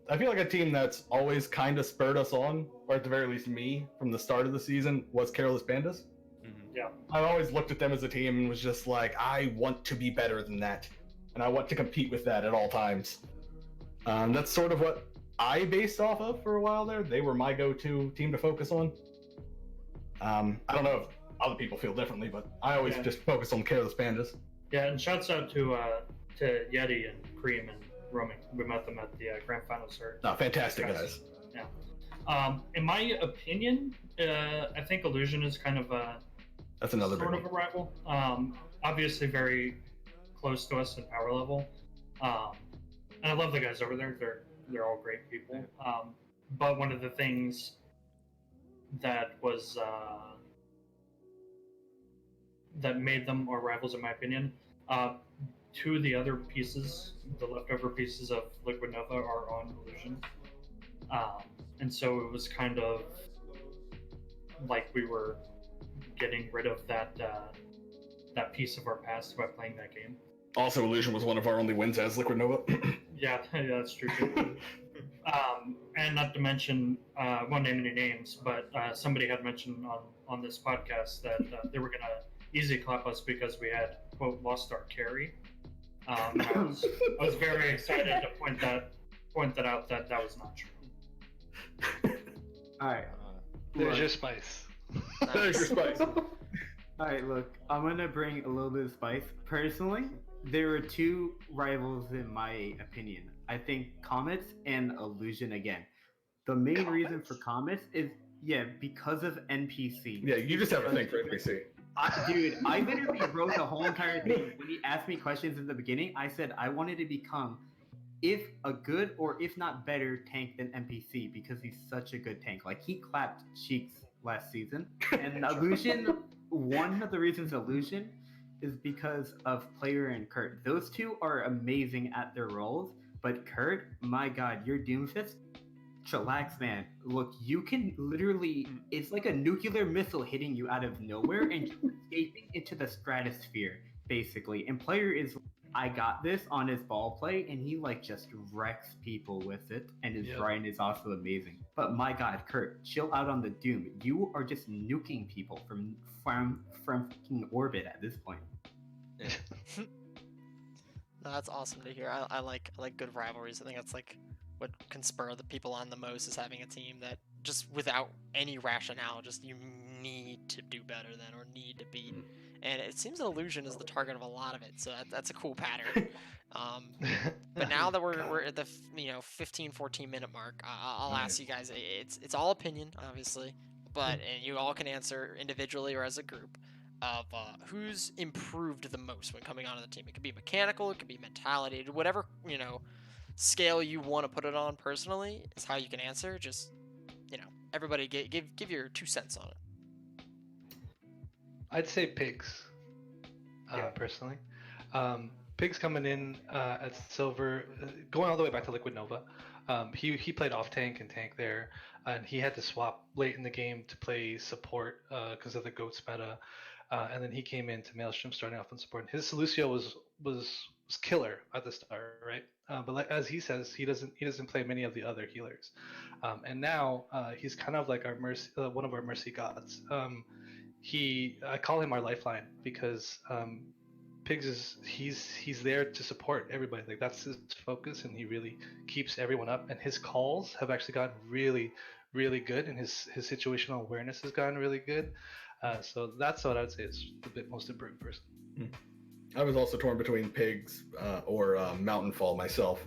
I feel like a team that's always kind of spurred us on, or at the very least me, from the start of the season, was Careless Pandas. Yeah. I always looked at them as a team and was just like, I want to be better than that, and I want to compete with that at all times. That's sort of what I based off of for a while there. They were my go-to team to focus on. I don't know if other people feel differently, but I always just focus on Careless Pandas. Yeah, and shouts out to Yeti and Cream and Roaming. We met them at the grand finals. Fantastic guys. Yeah. In my opinion, I think Illusion is kind of a That's another big sort one. of a rival. Obviously very close to us in power level. And I love the guys over there. They're all great people. But one of the things that was that made them our rivals, in my opinion, two of the other pieces, the leftover pieces of Liquid Nova, are on Illusion. And so it was kind of like we were getting rid of that piece of our past by playing that game. Also, Illusion was one of our only wins as Liquid Nova. Yeah, that's true. And not to mention, I won't name any names, but somebody had mentioned on this podcast that they were going to easy clap us because we had, quote, lost our carry. I was very excited to point that out that was not true. All right. There's your spice. There's your spice. All right, look, I'm gonna bring a little bit of spice. Personally, there are two rivals in my opinion. I think Comets and Illusion again. The main reason for Comets is because of NPC. Yeah, you just have a thing for NPC. Dude, I literally wrote the whole entire thing. When he asked me questions in the beginning, I said I wanted to become, if a good or if not better tank than NPC because he's such a good tank. Like he clapped cheeks last season, and Illusion. One of the reasons Illusion is because of Player and Kurt. Those two are amazing at their roles, but Kurt, my God, your Doomfist. Chillax, man. Look, you can literally, it's like a nuclear missile hitting you out of nowhere and escaping into the stratosphere, basically. And Player is, I got this on his ball play, and he like just wrecks people with it. And his Ryan is also amazing. But my God, Kurt, chill out on the Doom. You are just nuking people from fucking orbit at this point. Yeah. No, that's awesome to hear. I like good rivalries. I think that's like what can spur the people on the most, is having a team that just without any rationale, just you need to do better than or need to beat. And it seems that Illusion is the target of a lot of it, so that's a cool pattern. But now that we're at the 15-14 minute mark, I'll ask you guys. It's all opinion, obviously, but and you all can answer individually or as a group of who's improved the most when coming onto the team. It could be mechanical, it could be mentality, whatever scale you want to put it on. Personally, is how you can answer. Just everybody give your 2 cents on it. I'd say Pigs, personally. Pigs coming in at Silver, going all the way back to Liquid Nova. He played off tank and tank there, and he had to swap late in the game to play support because of the GOATS meta. And then he came into Maelstrom starting off on support. His Lucio was killer at the start, right? But as he says, he doesn't play many of the other healers. And now he's kind of like our mercy, one of our mercy gods. I call him our lifeline because Pigs he's there to support everybody. Like that's his focus, and he really keeps everyone up. And his calls have actually gotten really, really good, and his situational awareness has gotten really good. So that's what I'd say is the bit most improved person. I was also torn between Pigs or Mountainfall myself.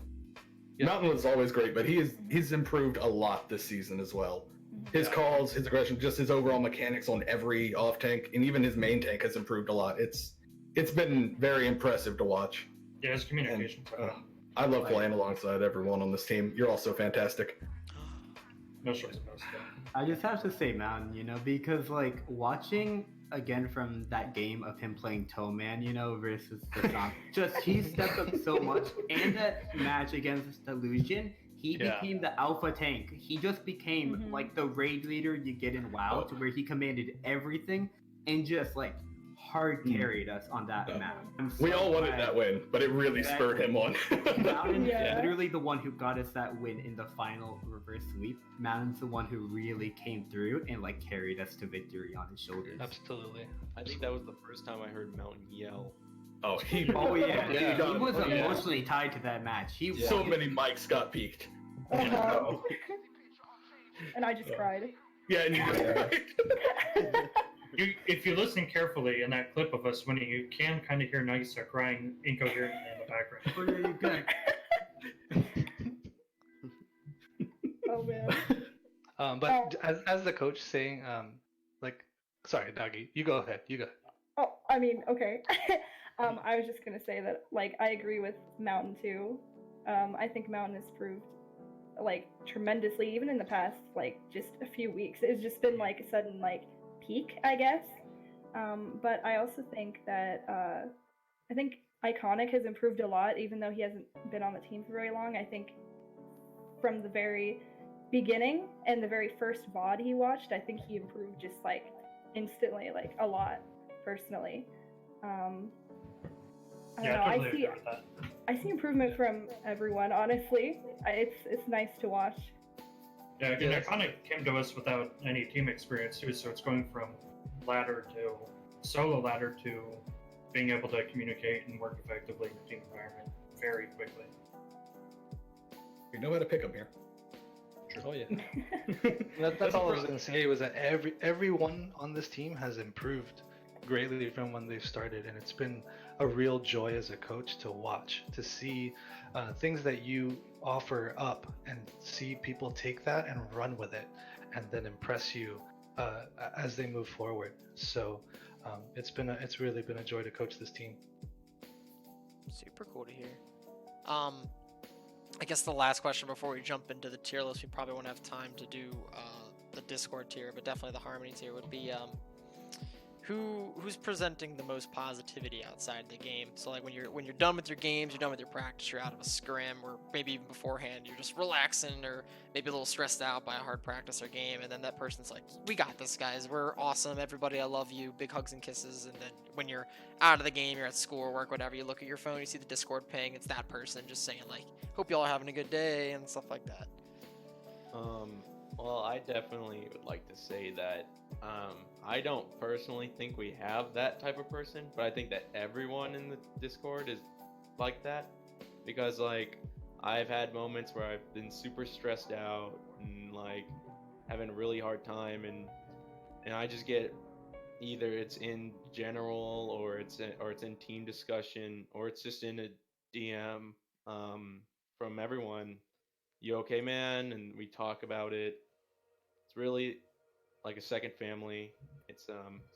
Yeah. Mountain was always great, but he's improved a lot this season as well. His calls, his aggression, just his overall mechanics on every off tank, and even his main tank has improved a lot. It's been very impressive to watch. Yeah, his communication. And, I love playing alongside everyone on this team. You're all so fantastic. No shorts about that. I just have to say, Mountain, because like watching again from that game of him playing Toeman, versus the song, just he stepped up so much. And that match against Illusion, he became the alpha tank. He just became like the raid leader you get in WoW, to where he commanded everything and just like hard carried us on that map. We all wanted that win, but it really spurred him on. Mountain is literally the one who got us that win in the final reverse sweep. Mountain's the one who really came through and like carried us to victory on his shoulders. Absolutely. I think that was the first time I heard Mountain yell. Oh, he was emotionally tied to that match. So many mics got peaked. And I just cried. Yeah, and you just cried. If you listen carefully in that clip of us winning, you can kind of hear Nagisa crying incoherently in the background. Oh man. But as the coach saying, sorry, Doggy, you go ahead. Oh, I mean, okay. I was just gonna say that, like, I agree with Mountain too. I think Mountain has proved, like, tremendously, even in the past, like, just a few weeks. It's just been like a sudden, like, peak, I guess. But I also think that I think Iconic has improved a lot, even though he hasn't been on the team for very long. I think from the very beginning and the very first VOD he watched, I think he improved just like instantly, like a lot, personally. I don't know. I see improvement from everyone, honestly. It's nice to watch. Yeah, again, Iconic came to us without any team experience too, so it's going from ladder to solo ladder to being able to communicate and work effectively in the team environment very quickly. We know how to pick them here. Sure. Oh yeah. That's all I was gonna say, was that everyone on this team has improved greatly from when they've started, and it's been a real joy as a coach to watch, to see things that you offer up and see people take that and run with it, and then impress you as they move forward. So it's really been a joy to coach this team. Super cool to hear. I guess the last question before we jump into the tier list, we probably won't have time to do the Discord tier, but definitely the Harmony tier would be who's presenting the most positivity outside the game. So like when you're done with your games, you're done with your practice, you're out of a scrim, or maybe even beforehand, you're just relaxing or maybe a little stressed out by a hard practice or game, and then that person's like, "We got this, guys. We're awesome. Everybody, I love you. Big hugs and kisses." And then when you're out of the game, you're at school or work, whatever, you look at your phone, you see the Discord ping, it's that person just saying like, "Hope y'all are having a good day," and stuff like that. Well, I definitely would like to say that I don't personally think we have that type of person, but I think that everyone in the Discord is like that, because like I've had moments where I've been super stressed out and like having a really hard time, and I just get, either it's in general or it's in team discussion or it's just in a DM from everyone, "You okay, man?" And we talk about it. It's really like a second family. It's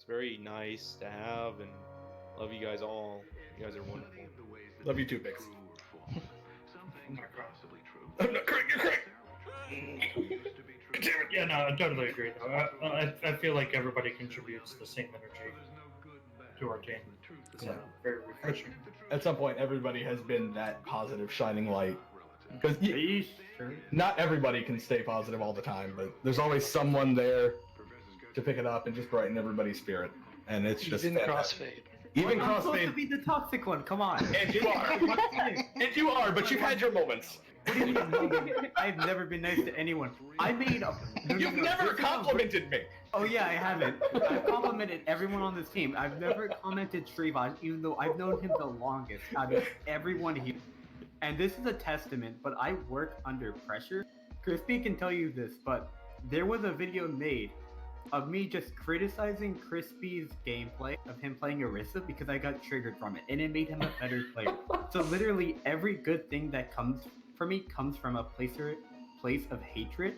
very nice to have, and love you guys all. You guys are wonderful. Love you too, Bix. I'm not crying. I'm not crying, you're crying. Yeah, no, I totally agree. Though. I feel like everybody contributes the same energy to our team. It's very refreshing. At some point, everybody has been that positive shining light. Because Sure. not everybody can stay positive all the time, but there's always someone there to pick it up and just brighten everybody's spirit. And it's just Even fantastic. Crossfade. Even I'm supposed to Crossfade. be the toxic one. Come on. And you are. And you are, but you've had your moments. What do you mean? I've never been nice to anyone. I made a. You've never complimented me. Oh yeah, I haven't. I've complimented everyone on this team. I've never commented Trayvon, even though I've known him the longest out of everyone here. And this is a testament, but I work under pressure. Crispy can tell you this, but there was a video made of me just criticizing Crispy's gameplay of him playing Orisa because I got triggered from it, and it made him a better player. So literally every good thing that comes from me comes from a place of hatred,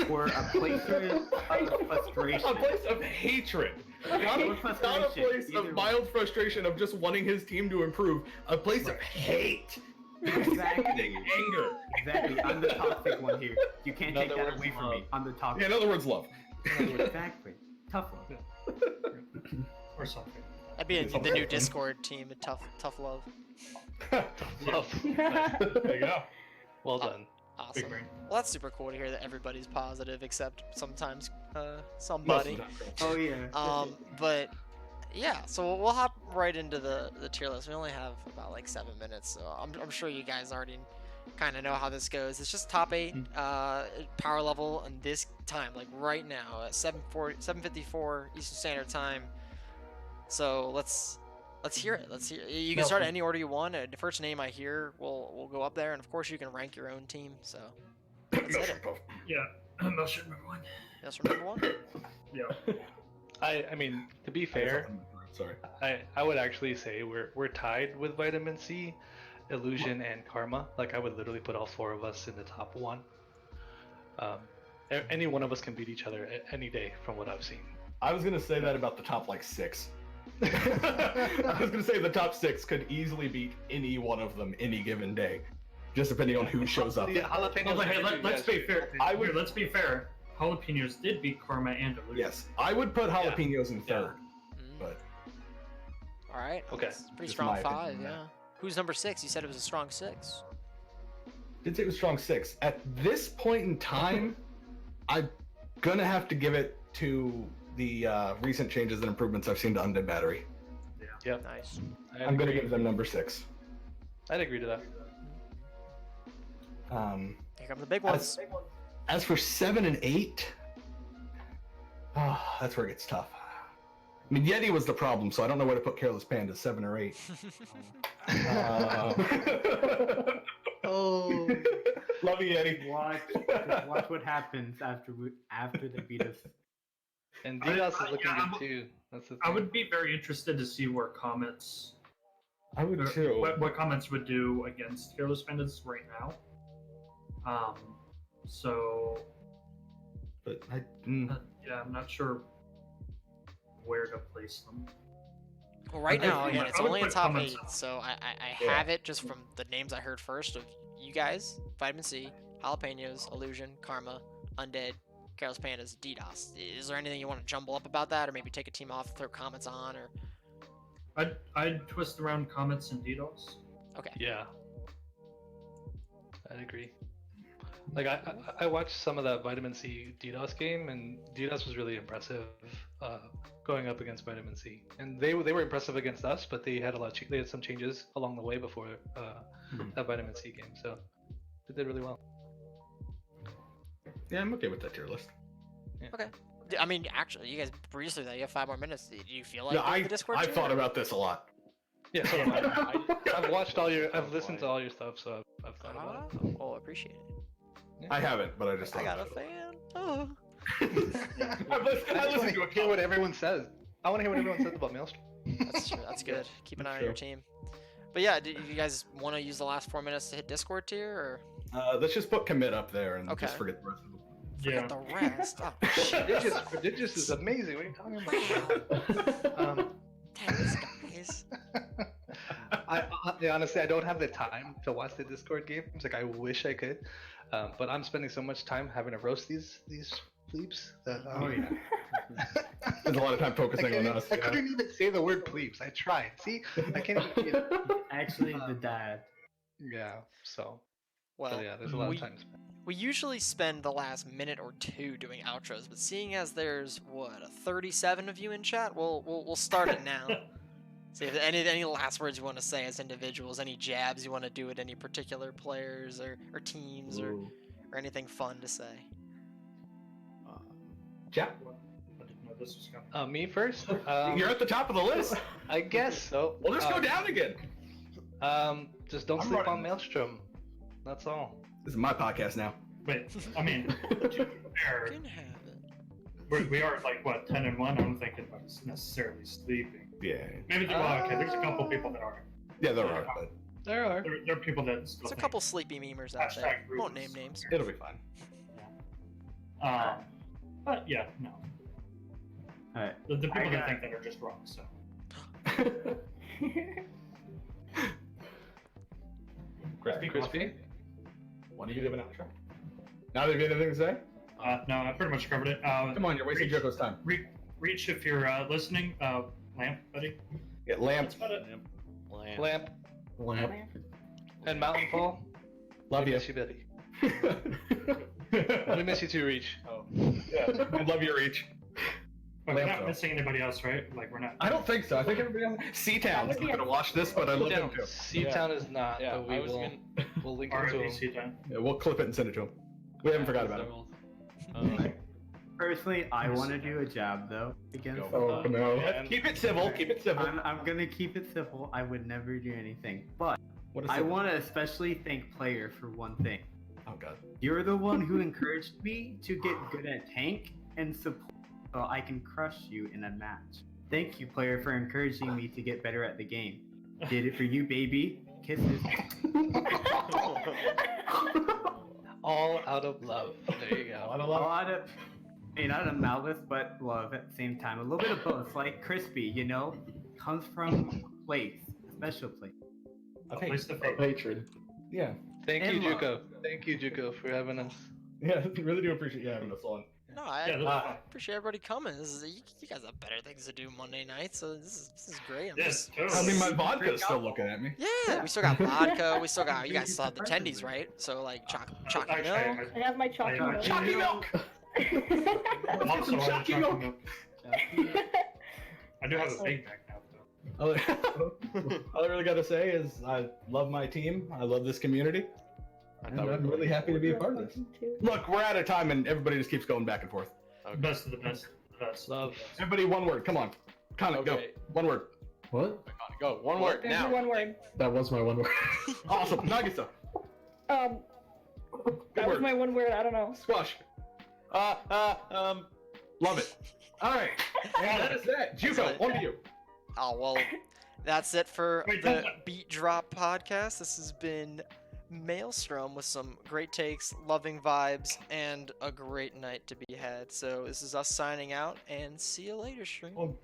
or a place of frustration. A place of hatred. Not a place of mild frustration of just wanting his team to improve. A place of hate. Exactly. Anger. Exactly. I'm the toxic one here. You can't take that away from me. I'm the toxic. Yeah, in other words, love. Exactly. Tough love. Or something. That'd be the new Discord team, a tough love. Love. There you go. Well done. Awesome. Big brain. Well, that's super cool to hear that everybody's positive, except sometimes somebody. Oh yeah. But yeah, so we'll hop right into the tier list. We only have about like 7 minutes, so I'm sure you guys already kind of know how this goes. It's just top 8 power level, and this time, like right now, at 7:54 Eastern Standard Time. So let's hear it. Let's hear. You can start any order you want. The first name I hear will go up there, and of course you can rank your own team. So let's hit it. Yeah, Maelstrom number 1. Yes, remember one. Yeah. I mean, to be fair, Sorry. I would actually say we're tied with Vitamin C, Illusion, and Karma. Like I would literally put all 4 of us in the top 1. Any one of us can beat each other any day from what I've seen. I was gonna say that about the top like 6. I was gonna say the top 6 could easily beat any one of them any given day, just depending on who shows up. Yeah, jalapenos. Well, hey, let's be fair. I Let's be fair. Jalapenos did beat Karma and Illusion. Yes, I would put jalapenos in 3rd, but All right. Okay. That's a pretty Just strong my 5. opinion, Yeah. Who's number 6? You said it was a strong 6. did say it was strong 6. At this point in time, I'm gonna have to give it to the recent changes and improvements I've seen to Undead Battery. Yep. Nice. I'm gonna give them number 6. I'd agree to that. Here come the big ones. As for 7 and 8, that's where it gets tough. I mean, Yeti was the problem, so I don't know where to put Careless Panda, 7 or 8. Oh. Love you, Yeti. Watch what happens after they beat us. And DDoS is looking yeah, good too. That's the thing. I would be very interested to see where comments, I would too. what comments would do against Careless Pandas right now. So But yeah, I'm not sure where to place them. Well, right I now, would- again, it's I would only in put top comments 8, on. so I have it just from the names I heard first of you guys, Vitamin C, Jalapenos, Illusion, Karma, Undead, Careless Pandas, DDoS. Is there anything you want to jumble up about that, or maybe take a team off, throw comments on, or... I'd twist around comments and DDoS. Okay. Yeah. I'd agree. Like I watched some of that Vitamin C DDoS game, and DDoS was really impressive going up against Vitamin C. And they were impressive against us, but they had they had some changes along the way before that Vitamin C game, so they did really well. yeah, I'm okay with that tier list. Okay. I mean, actually, you guys breeze through that. You have 5 more minutes. Do you feel like No, doing the Discord I've tier, thought or- about this a lot. Yeah, so I've watched I've listened to all your stuff, so I've thought about it. Oh, appreciate it. I haven't, but I just I thought got a about it. fan. Oh. I listen to a hear what everyone says. I want to hear what everyone says about Maelstrom. That's true. That's good. Keep an eye on True. your team. But yeah, do you guys want to use the last 4 minutes to hit Discord tier, or Let's just put commit up there and Okay. just forget the rest of them. forget the rest? Oh, shit. Prodigious is amazing. What are you talking about? Damn, these guys. I honestly, I don't have the time to watch the Discord games. Like, I wish I could, but I'm spending so much time having to roast these plebes that Oh yeah. There's a lot of time focusing on us. I couldn't even say the word plebes. I tried. See, I can't even. Actually, the dad. Yeah. So. Well, So yeah, there's a lot we, of time spent. we usually spend the last minute or two doing outros, but seeing as there's 37 of you in chat, we'll start it now. See if any last words you want to say as individuals, any jabs you want to do at any particular players or teams or anything fun to say. Jack, I didn't know this was coming. Me first. you're at the top of the list. I guess so. We'll just go down again. Just don't I'm sleep running on Maelstrom. That's all. This is my podcast now. Wait, I mean, to be fair, Can have it. we are like what 10 and 1. I don't think it's necessarily sleeping. Yeah. Maybe well, okay. There's a couple people that are. Yeah, there are. But There are. There are people that still There's a think- couple sleepy memers out there. Hashtag Won't groups. name names. it'll be fine. But yeah, no. Alright. The people I that got- think that are just wrong. So Crispy. Why don't you give an outro? Now that you have anything to say? no, I pretty much covered it. Come on, you're wasting Reach- JuCo's time. Reach if you're listening. Lamp, buddy. Get lamp. That's about it. Lamp Lamp. and Mountain Fall. Love We you. miss you, Betty. We miss you too, Reach. Yeah, I love your reach. But we're Lamp not though. missing anybody else, right? Like we're not. I don't think so. I think everybody else. C-Town's not gonna watch this, but I love them too. Seatown is not, Yeah, but we I was will. We'll link it to him. RFC time. Yeah, we'll clip it and send it to him. We haven't forgot about it. Personally, I want to do a jab though against. Oh no. Yeah. Keep it civil. Keep it civil. I'm gonna keep it simple. I would never do anything, but What is I civil? want to especially thank Player for one thing. Oh god. You're the one who encouraged me to get good at tank and support, so I can crush you in a match. Thank you, Player, for encouraging me to get better at the game. Did it for you, baby. Kisses. All out of love. There you go. A lot of, not of malice, but love at the same time. A little bit of both. Like Crispy, you know, comes from a place, a special place. A place to faith. Hatred. Yeah. Thank you, And love. JuCo. Thank you, JuCo, for having us. Yeah, really do appreciate you having us on. No, I Yeah, that's appreciate everybody coming. You guys have better things to do Monday night, so this is great. I'm Yes, just- totally. I mean, my vodka's still looking at me. yeah, we still got vodka. We still got. You guys still have the tendies, right? So like chocolate Actually, milk. I have my chocolate I- milk. Chalky milk! I'm Let's also get some on chalky chocolate milk! I do have a big bag now, though. All I really got to say is I love my team. I love this community. And I'm really happy to be a part of this. Look, we're out of time and everybody just keeps going back and forth. Best of the best. The best. Love. Everybody, one word. Come on. Connor, go. Okay. One word. What? Go. One word There's now. one word. That was my one word. Awesome. Nagisa. That was word. my one word. I don't know. Squash. Love it. All right, and that is that. JuCo, on to you. Oh, well, that's it for Wait, the don't- Beat Drop podcast. This has been Maelstrom with some great takes, loving vibes, and a great night to be had. So this is us signing out, and see you later, stream. Oh,